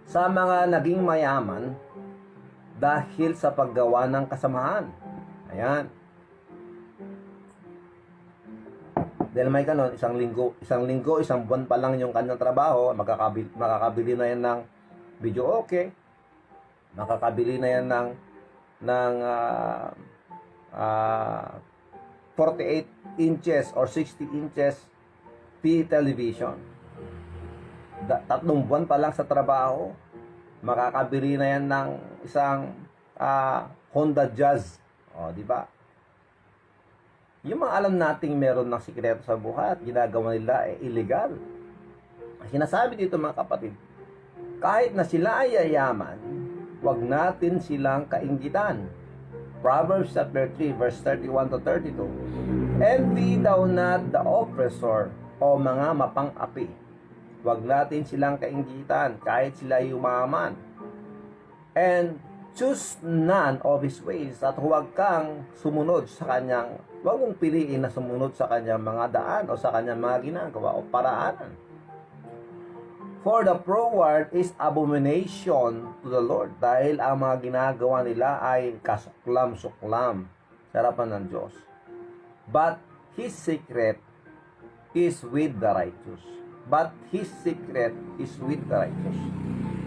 Speaker 1: sa mga naging mayaman dahil sa paggawa ng kasamahan. Ayan. Dahil may kanon, isang linggo, isang buwan pa lang yung kanyang trabaho, makakabili na yan ng video okay. Makakabili na yan ng 48 inches or 60 inches television. 3 buwan pa lang sa trabaho, makakabili na yan ng isang Honda Jazz. O, di ba? Yung mga alam nating meron ng sikreto sa buhay at ginagawa nila ay illegal. Sinasabi dito mga kapatid, kahit na sila ay yayaman, wag natin silang kainggitan. Proverbs chapter 3 verse 31 to 32. Envy thou not the oppressor, o mga mapang-api. Wag natin silang kainggitan kahit sila yumaman. And choose none of his ways, at huwag kang sumunod sa kanyang, huwag mong piliin na sumunod sa kanyang mga daan o sa kanyang mga ginagawa o paraanan. For the froward is abomination to the Lord, dahil ang mga ginagawa nila ay kasuklam-suklam sa harapan ng Diyos. But his secret is with the righteous. But his secret is with the righteous.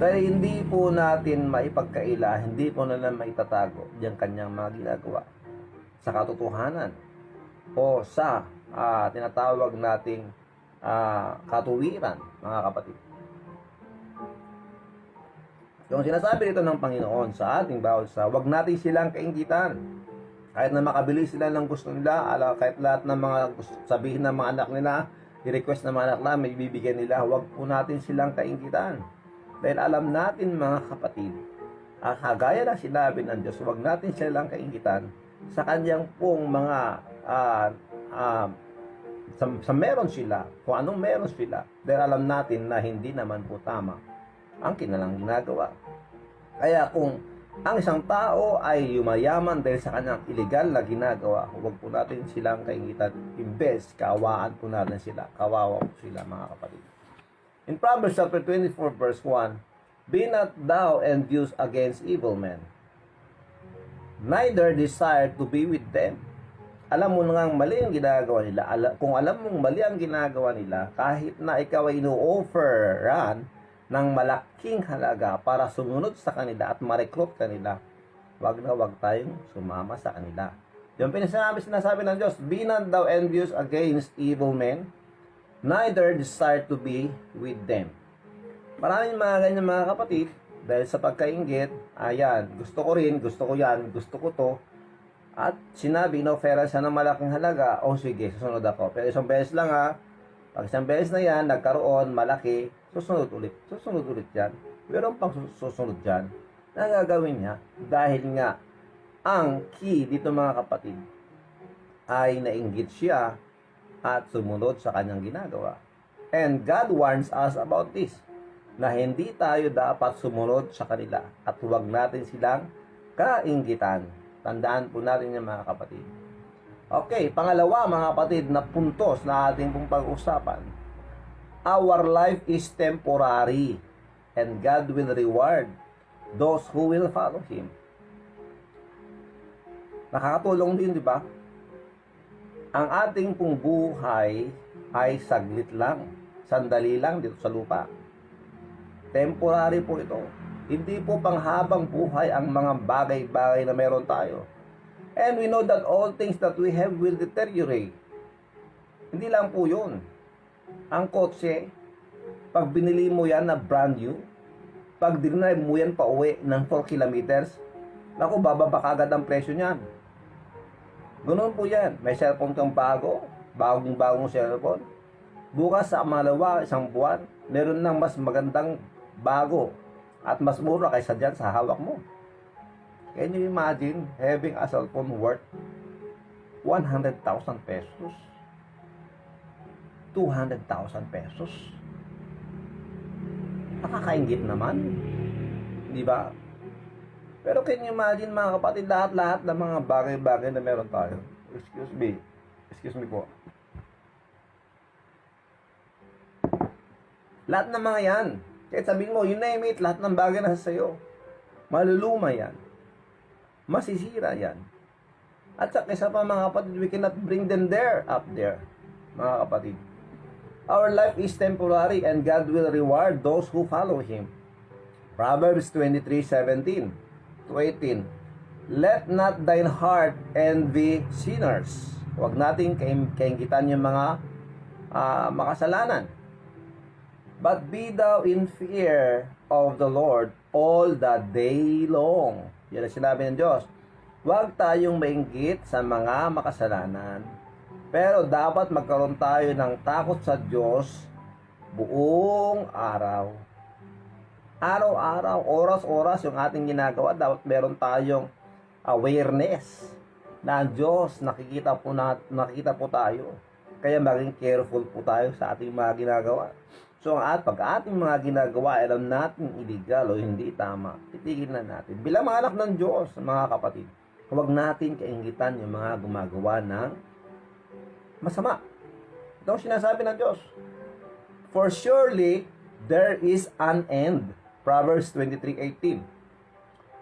Speaker 1: Dahil hindi po natin maipagkaila, hindi po nila maitatago yung kanyang mga ginagawa sa katotohanan o sa tinatawag nating katuwiran, mga kapatid. Yung sinasabi dito ng Panginoon sa ating bawat isa, wag natin silang kainggitan. Kahit na makabili sila ng gusto nila, kahit lahat ng mga sabihin ng mga anak nila, i-request ng mga anak na may bibigyan nila, wag po natin silang kainggitan. Dahil alam natin mga kapatid, kagaya na sinabi ng Diyos, wag natin silang kainggitan sa kanyang pong mga sa meron sila, kung anong meron sila, dahil alam natin na hindi naman po tama ang kanilang ginagawa. Kaya kung ang isang tao ay yumayaman dahil sa kanyang illegal na ginagawa, huwag po natin silang kaingitan. Imbes, kaawaan po natin sila. Kawawa po sila, mga kapatid. In Proverbs chapter 24 verse 1, Be not thou envious against evil men, neither desire to be with them. Alam mo nang mali ang ginagawa nila. Kung alam mong mali ang ginagawa nila, kahit na ikaw ay ino-offeran ng malaking halaga para sumunod sa kanila at ma-recruit kanila, wag na wag tayong sumama sa kanila. Yung sinasabi ng Diyos, be not thou envious against evil men, neither desire to be with them. Maraming mga ganyan mga kapatid, dahil sa pagkainggit, ayan, gusto ko rin, gusto ko yan, gusto ko to, at sinabi, ino-offeran siya ng malaking halaga, o sige, susunod ako. Pero isang beses lang ha, pag isang beses na yan, nagkaroon, malaki, susunod ulit yan. Meron pang susunod yan, na gagawin niya, dahil nga, ang key dito mga kapatid, ay nainggit siya, at sumunod sa kanyang ginagawa. And God warns us about this, na hindi tayo dapat sumunod sa kanila, at huwag natin silang kainggitan. Tandaan po natin yung mga kapatid. Okay, pangalawa mga kapatid na puntos na ating pong pag-usapan. Our life is temporary and God will reward those who will follow Him. Nakakatulong din, di ba? Ang ating pong buhay ay saglit lang, sandali lang dito sa lupa. Temporary po ito. Hindi po panghabang buhay ang mga bagay-bagay na meron tayo. And we know that all things that we have will deteriorate. Hindi lang po yun. Ang kotse, pag binili mo yan na brand new, pag dinrive mo yan pa uwi ng 4 kilometers, naku, bababa kagad ang presyo niyan. Ganoon po yan. May cellphone kang bagong cellphone. Bukas sa malawa, isang buwan, meron ng mas magandang bago at mas mura kaysa dyan sa hawak mo. Can you imagine having a cellphone worth 100,000 pesos? 200,000 pesos? Nakakaingit naman. Di ba? Pero can you imagine mga kapatid, lahat-lahat ng mga bagay-bagay na meron tayo. Excuse me po. Lahat ng mga yan. Kahit sabihin mo, you name it, lahat ng bagay na sa sayo. Maluluma yan. Masisira yan. At sa kesa pa mga kapatid, we cannot bring them up there. Mga kapatid. Our life is temporary and God will reward those who follow Him. Proverbs 23:17 to 18. Let not thine heart envy sinners. Huwag natin kainggitan yung mga makasalanan. But be thou in fear of the Lord all the day long. Yan ang sinabi ng Diyos. Huwag tayong mainggit sa mga makasalanan. Pero dapat magkaroon tayo ng takot sa Diyos buong araw. Araw-araw, oras-oras yung ating ginagawa. Dapat meron tayong awareness na ang Diyos nakikita po tayo. Kaya maging careful po tayo sa ating mga ginagawa. So, pag ating mga ginagawa, alam natin illegal o hindi tama, titigil na natin. Bilang mga anak ng Diyos, mga kapatid, huwag natin kainggitan yung mga gumagawa ng masama. Ito ang sinasabi ng Diyos. For surely, there is an end. Proverbs 23:18.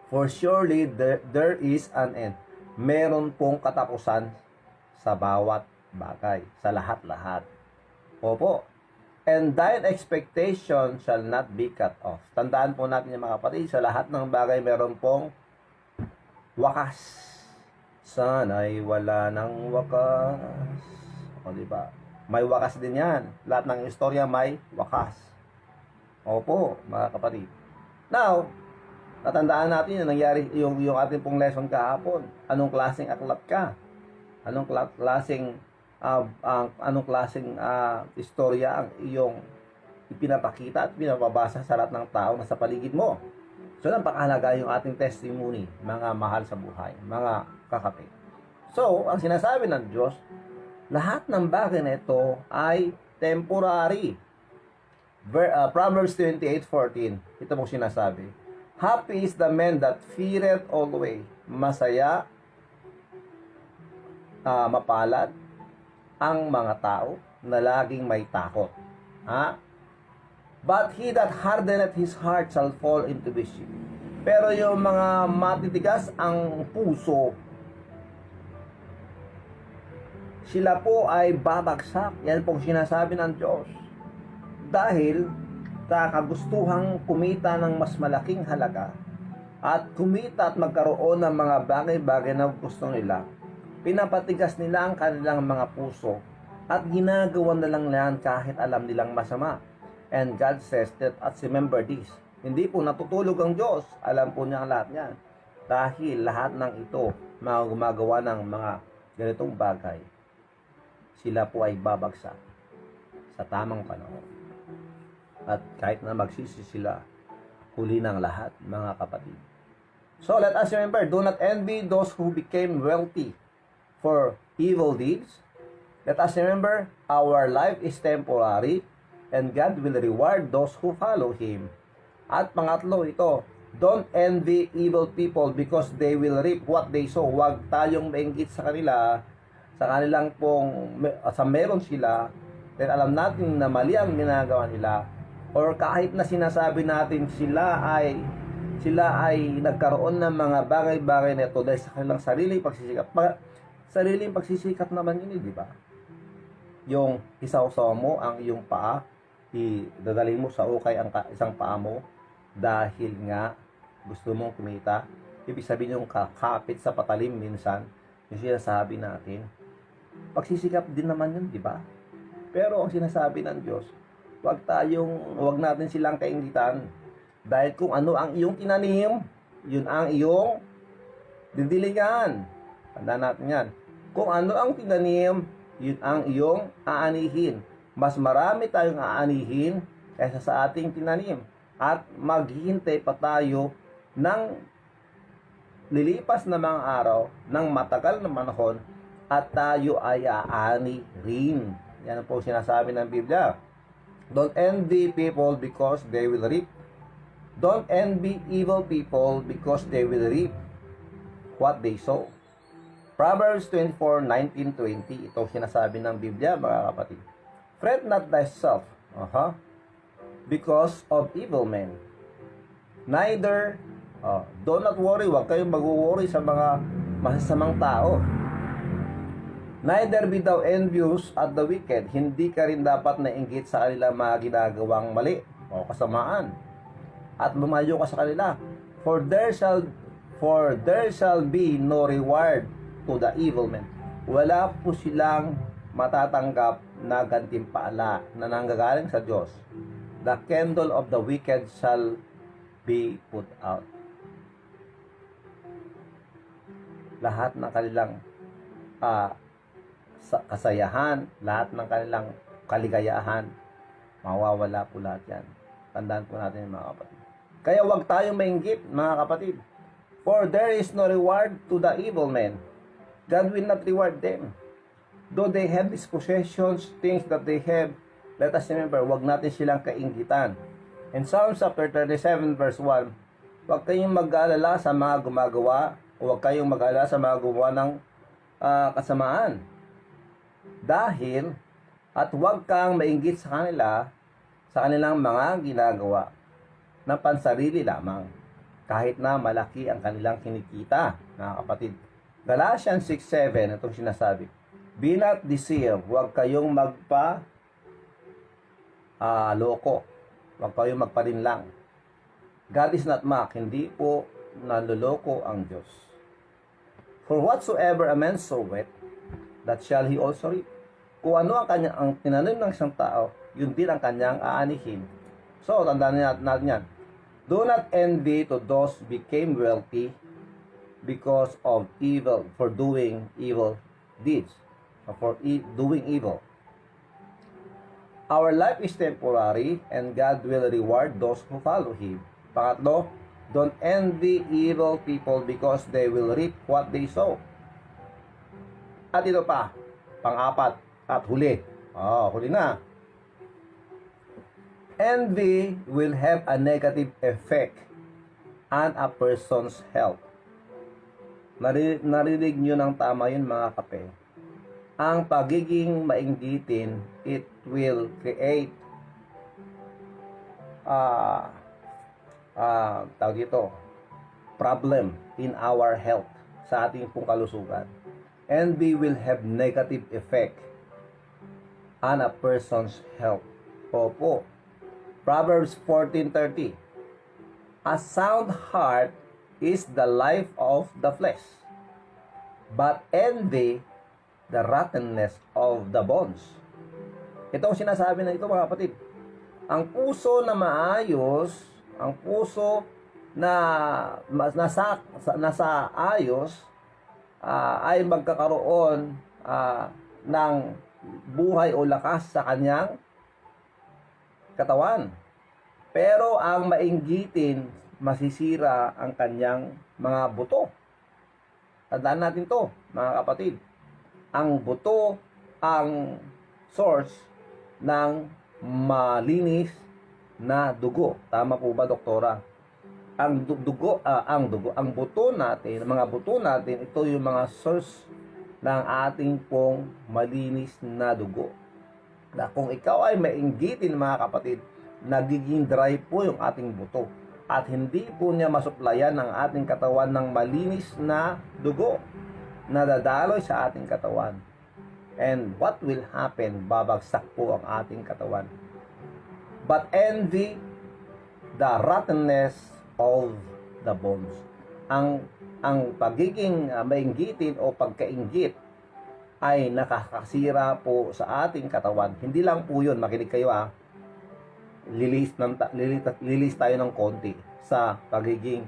Speaker 1: For surely, there is an end. Meron pong katapusan sa bawat bagay, sa lahat-lahat. Opo. And thine expectation shall not be cut off. Tandaan po natin yung mga kapatid, sa lahat ng bagay meron pong wakas. Sana'y wala ng wakas. O diba? May wakas din yan. Lahat ng istorya may wakas. Opo, mga kapatid. Now, natandaan natin yung nangyari, yung ating pong lesson kahapon. Anong klaseng aklat ka? Anong klaseng istorya ang iyong ipinapakita at pinapabasa sa lahat ng tao na sa paligid mo. So, napakahalaga yung ating testimony, mga mahal sa buhay, mga kakapit. So, ang sinasabi ng Diyos, lahat ng bagay na ito ay temporary. Proverbs 28:14, ito mong sinasabi, happy is the man that feareth always. Masaya, mapalad, ang mga tao na laging may takot. But he that hardeneth his heart shall fall into mischief. Pero yung mga matitigas ang puso, sila po ay babagsak. Yan pong sinasabi ng Diyos. Dahil kagustuhang kumita ng mas malaking halaga at kumita at magkaroon ng mga bagay-bagay na gusto nila, pinapatigas nila ang kanilang mga puso at ginagawa na lang yan kahit alam nilang masama. And God says that, at remember this, hindi po natutulog ang Diyos. Alam po niya ang lahat niyan. Dahil lahat ng ito, mga gumagawa ng mga ganitong bagay, sila po ay babagsak sa tamang panahon. At kahit na magsisi sila, huli ng lahat, mga kapatid. So let us remember, do not envy those who became wealthy for evil deeds. Let us remember, our life is temporary, and God will reward those who follow Him. At pangatlo ito, don't envy evil people because they will reap what they sow. Huwag tayong mainggit sa kanila, sa kanilang sa meron sila, then alam natin na mali ang ginagawa nila, or kahit na sinasabi natin sila ay nagkaroon ng mga bagay-bagay na ito dahil sa kanilang sariling pagsisikap. Sariling pagsisikap naman yun, di ba? Yung isaw-saw mo ang iyong paa, dadalhin mo sa ukay ang isang paa mo dahil nga gusto mong kumita. Ibig sabihin yung kakapit sa patalim minsan, yung sinasabi natin. Pagsisikap din naman yun, di ba? Pero ang sinasabi ng Diyos, wag natin silang kaingitan. Dahil kung ano ang iyong tinanim, yun ang iyong didilingan. Tandaan natin yan. Kung ano ang tinanim, yun ang iyong aanihin. Mas marami tayong aanihin kaysa sa ating tinanim. At maghihintay pa tayo ng lilipas na mga araw, ng matagal na panahon, at tayo ay aani rin. Yan po sinasabi ng Biblia. Don't envy people because they will reap. Don't envy evil people because they will reap what they sow. Proverbs 24:19-20. Ito sinasabi ng Biblia, mga kapatid. Fret not thyself, because of evil men. Neither, do not worry, huwag kayong mag-worry sa mga masasamang tao. Neither be thou envious at the wicked. Hindi ka rin dapat nainggit sa kanilang mga ginagawang mali o kasamaan. At lumayo ka sa kanila. For there shall be no reward to the evil men. Wala po silang matatanggap na gantimpala na nanggagaling sa Diyos. The candle of the wicked shall be put out. Lahat ng kanilang kasayahan, lahat ng kanilang kaligayahan, mawawala po lahat yan. Tandaan po natin, mga kapatid. Kaya huwag tayong mainggit, mga kapatid. For there is no reward to the evil men. God will not reward them. Though they have these possessions, things that they have, let us remember, huwag natin silang kainggitan. In Psalms chapter 37 verse 1, huwag kayong mag-aalala sa mga gumagawa, o huwag kayong mag-aalala sa mga gumawa ng kasamaan. Dahil, at huwag kang mainggit sa kanila, sa kanilang mga ginagawa, na pansarili lamang, kahit na malaki ang kanilang kinikita, mga kapatid. Galatians 6:7, itong sinasabi, be not deceived, huwag kayong loko, huwag kayong magpalinlang. God is not mocked, hindi po naloloko ang Diyos. For whatsoever a man soweth, that shall he also reap. Kung ano ang tinanim ng isang tao, yun din ang kanyang aanihin. So, tandaan natin yan. Do not envy to those who became wealthy because of evil, for doing evil deeds, or for doing evil. Our life is temporary, and God will reward those who follow Him. Pangatlo, don't envy evil people because they will reap what they sow. At ito pa, pang-apat at huli. Huli na. Envy will have a negative effect on a person's health. Narinig nyo ng tama yun, mga kape. Ang pagiging mainggitin, it will create ah, tawag dito, problem in our health, sa ating pong kalusugan. Envy will have negative effect on a person's health. Opo. Proverbs 14:30. A sound heart is the life of the flesh, but envy the rottenness of the bones. Ito ang sinasabi na ito, mga kapatid. Ang puso na maayos, ang puso na nasa ayos, ay magkakaroon ng buhay o lakas sa kanyang katawan. Pero ang mainggitin, masisira ang kanyang mga buto. Tandaan natin to, mga kapatid. Ang buto ang source ng malinis na dugo. Tama po ba, doktora? Ang buto natin, mga buto natin, ito yung mga source ng ating pong malinis na dugo. Na kung ikaw ay mainggitin, mga kapatid, nagiging dry po yung ating buto at hindi po niya masuplayan ng ating katawan ng malinis na dugo na dadaloy sa ating katawan. And what will happen? Babagsak po ang ating katawan. But envy the rottenness of the bones. Ang pagiging mainggitin o pagkainggit ay nakakasira po sa ating katawan. Hindi lang po yun, makinig kayo lilis tayo ng konti sa pagiging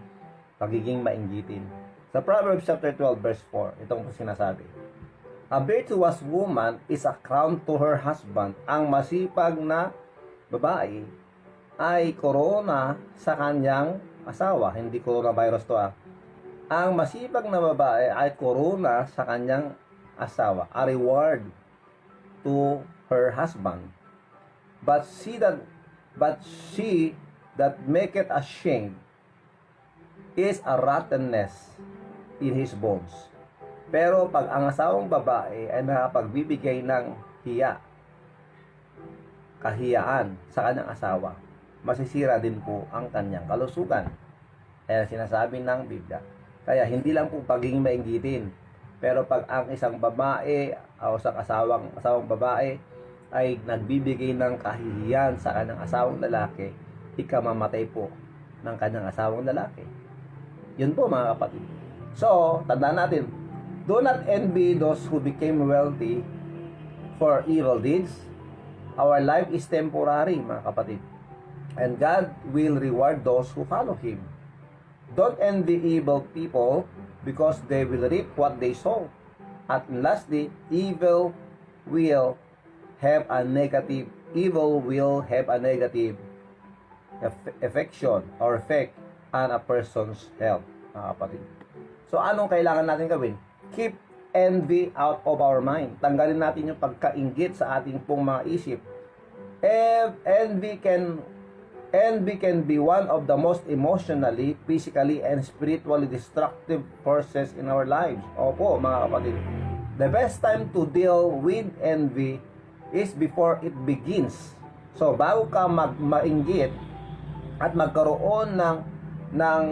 Speaker 1: mainggitin. Sa Proverbs chapter 12 verse 4, itong sinasabi. A virtuous woman is a crown to her husband. Ang masipag na babae ay korona sa kanyang asawa. Hindi coronavirus to Ang masipag na babae ay korona sa kanyang asawa. A reward to her husband. But she that maketh ashamed is a rottenness in his bones. Pero pag ang asawang babae ay nakapagbibigay ng kahiyaan sa kanyang asawa, masisira din po ang kanyang kalusugan. Kaya sinasabi ng Biblia. Kaya hindi lang po pagiging mainggitin, pero pag ang isang babae o sa asawang babae ay nagbibigay ng kahihiyan sa kanyang asawang lalaki, ikamamatay po ng kanyang asawang lalaki. Yun po, mga kapatid. So, tandaan natin, do not envy those who became wealthy for evil deeds. Our life is temporary, mga kapatid. And God will reward those who follow Him. Don't envy evil people because they will reap what they sow. At lastly, evil will have a negative affection or effect on a person's health, mga kapatid. So, anong kailangan natin gawin? Keep envy out of our mind. Tanggalin natin yung pagkainggit sa ating pong mga isip. Envy can be one of the most emotionally, physically, and spiritually destructive forces in our lives. Opo, mga kapatid. The best time to deal with envy is before it begins. So, bago ka mainggit at magkaroon ng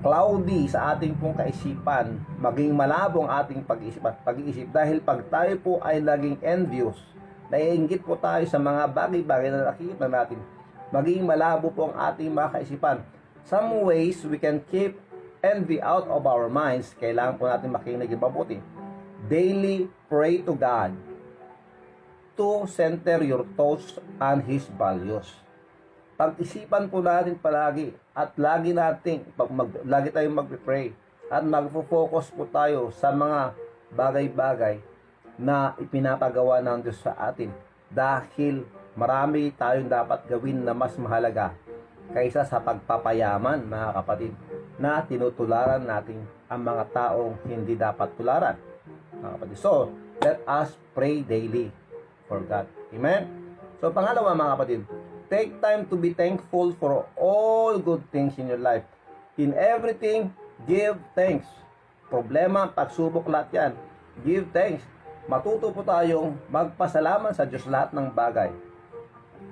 Speaker 1: cloudy sa ating pong kaisipan, maging malabo ang ating pag-iisip. Dahil pag tayo po ay laging envious, naiinggit po tayo sa mga bagay-bagay na nakikita natin, maging malabo po ang ating mga kaisipan. Some ways we can keep envy out of our minds. Kailangan po natin makinig mabuti. Daily pray to God to center your thoughts on His values. Pag-isipan po natin palagi at lagi tayong mag-pray at magfo-focus po tayo sa mga bagay-bagay na ipinapagawa ng Diyos sa atin, dahil marami tayong dapat gawin na mas mahalaga kaysa sa pagpapayaman, mga kapatid, na tinutularan natin ang mga taong hindi dapat tularan, mga kapatid. So, let us pray daily for God. Amen? So, pangalawa, mga kapatid, take time to be thankful for all good things in your life. In everything, give thanks. Problema, pagsubok, lahat yan. Give thanks. Matuto po tayong magpasalamat sa Diyos lahat ng bagay.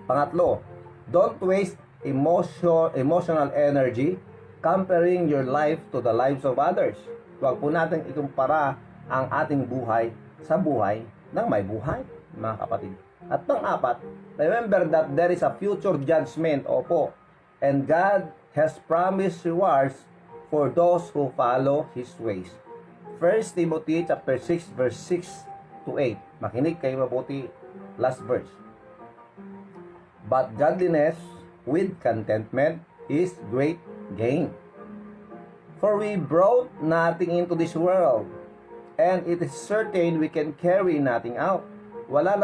Speaker 1: Pangatlo, don't waste emotional energy comparing your life to the lives of others. Huwag po natin ikumpara ang ating buhay sa buhay ng may buhay, mga kapatid. At pang-apat, remember that there is a future judgment, opo, and God has promised rewards for those who follow His ways. 1 Timothy chapter 6 verse 6 to 8. Makinig kayo mabuti, last verse. But godliness with contentment is great gain. For we brought nothing into this world, and it is certain we can carry nothing out. Wala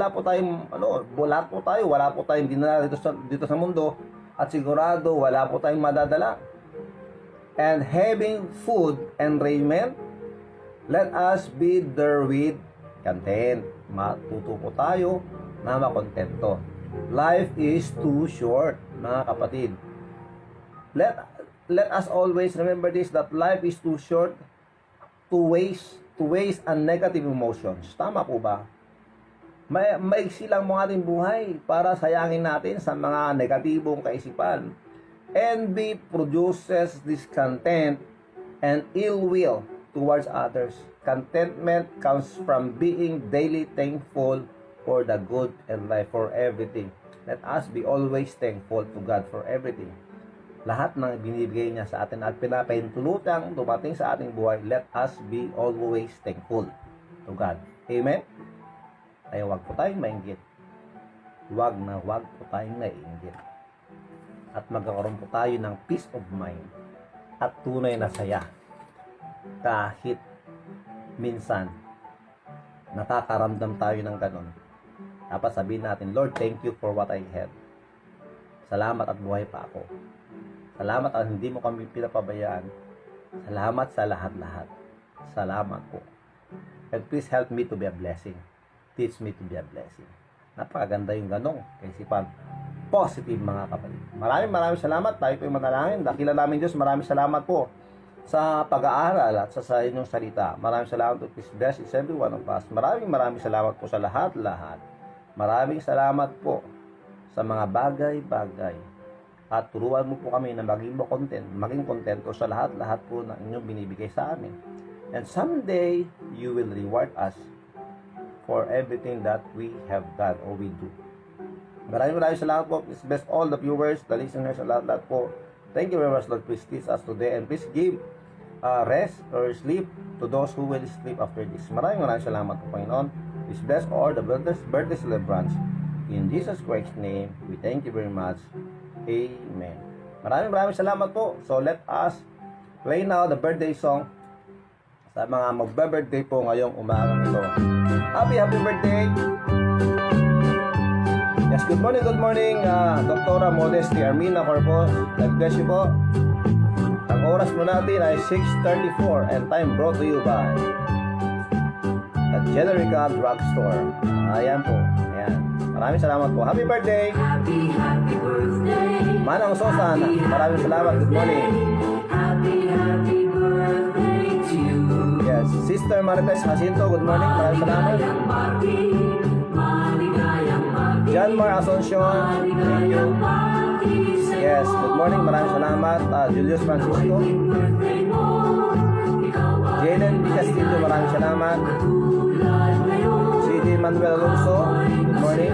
Speaker 1: po tayong bulat po tayo, wala po tayong dinala dito sa mundo, at sigurado wala po tayong madadala. And having food and raiment, let us be therewith content. Matuto po tayo na makontento. Life is too short, mga kapatid. Let us always remember this, that life is too short to waste on negative emotions. Tama po ba? Maiksi lang mo ating buhay para sayangin natin sa mga negatibong kaisipan. Envy produces discontent and ill will towards others. Contentment comes from being daily thankful for the good and life, for everything. Let us be always thankful to God for everything. Lahat ng binibigay niya sa atin at pinapahintulutang dumating sa ating buhay, let us be always thankful to God. Amen? Ay wag po tayong mainggit. Wag po tayong naiinggit. At magkakaroon po tayo ng peace of mind at tunay na saya. Kahit minsan nakakaramdam tayo ng ganon, dapat sabihin natin, Lord, thank you for what I have. Salamat at buhay pa ako. Salamat at hindi mo kami pinapabayaan. Salamat sa lahat-lahat. Salamat po. And please help me to be a blessing. Teach me to be a blessing. Napakaganda yung ganong kaisipan. Positive, mga kapatid. Maraming salamat. Tayo po yung manalangin. Dakila namin Diyos, maraming salamat po sa pag-aaral at sa inyong salita. Maraming salamat po. Please bless each every one of us. Maraming salamat po sa lahat-lahat. Maraming salamat po sa mga bagay-bagay. At turuan mo po kami na maging kontento sa lahat-lahat po na inyong binibigay sa amin. And someday, you will reward us for everything that we have done or we do. Maraming salamat po. Please bless all the viewers, the listeners, lahat-lahat po. Thank you very much, Lord. Please teach us today and please give rest or sleep to those who will sleep after this. Maraming salamat po, Panginoon. Please bless all the birthday celebrants. In Jesus Christ's name, we thank you very much. Amen. Maraming salamat po. So let us play now the birthday song sa mga magbe-birthday po ngayong umagang ito. Happy birthday! Yes, good morning, Dr. Modesty Armina Corpus. God bless you po. Ang oras mo natin ay 6:34 and time brought to you by the Generica Drugstore. Ayan po. Ayan. Maraming salamat po. Happy birthday!
Speaker 2: Happy birthday!
Speaker 1: Manang Sosan, maraming salamat. Good morning.
Speaker 2: Happy birthday to you.
Speaker 1: Yes, Sister Marites Jacinto, good morning. Maraming salamat. John Mar Asuncion, thank you. Yes, good morning. Maraming salamat. Julius Francisco. Jaden Castillo, maraming salamat. CD Manuel Alonso, good morning.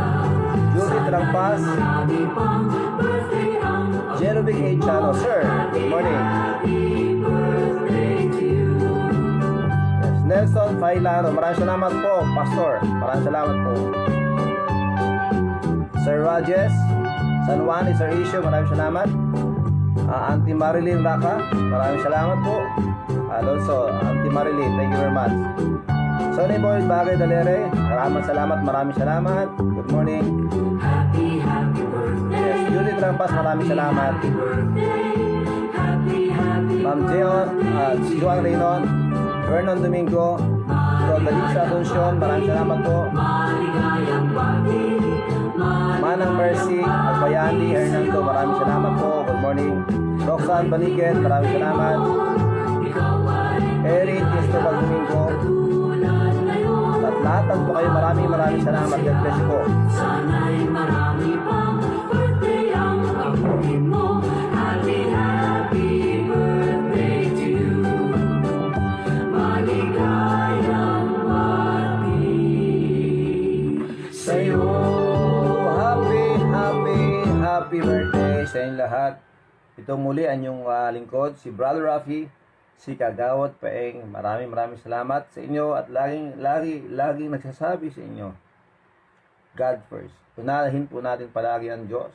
Speaker 1: Judith Rampas. Jerovic A. Chano, sir, good morning. Yes, Nelson Failano, maraming salamat po. Pastor, maraming salamat po. Sir Rajes, San Juan, Sir Isyo, maraming salamat. Auntie Marilyn Raka, maraming salamat po. Also, Auntie Marilyn, thank you very much. Sonny Boy Bagay Dalere, maraming salamat. Good morning.
Speaker 2: Happy birthday.
Speaker 1: Yes, Judith Rampas, maraming salamat. Ma'am Jeon, Juan Reynon, Vernon Domingo, Rodalisa Asuncion, maraming salamat po. Manang Mercy, Albayani, Hernando, maraming salamat po. Good morning. Roxanne Baliged, maraming salamat. Eric Cristobal Domingo. At lahat po kayo, maraming salamat. God bless you po.
Speaker 2: Sana'y marami pang birthday ang
Speaker 1: lahat. Ito muli ang inyong lingkod, si Brother Rafi, si Kagawad Paeng. Maraming salamat sa inyo at laging nagsasabi sa inyo, God first. Unahin po natin palagi ang Diyos.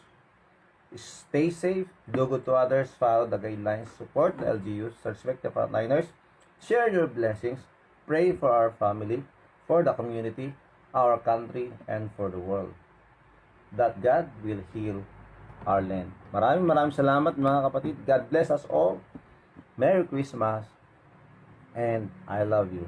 Speaker 1: Stay safe, do good to others, follow the guidelines, support the LGUs, respect the frontliners, share your blessings, pray for our family, for the community, our country, and for the world. That God will heal our land. Maraming salamat mga kapatid. God bless us all. Merry Christmas and I love you.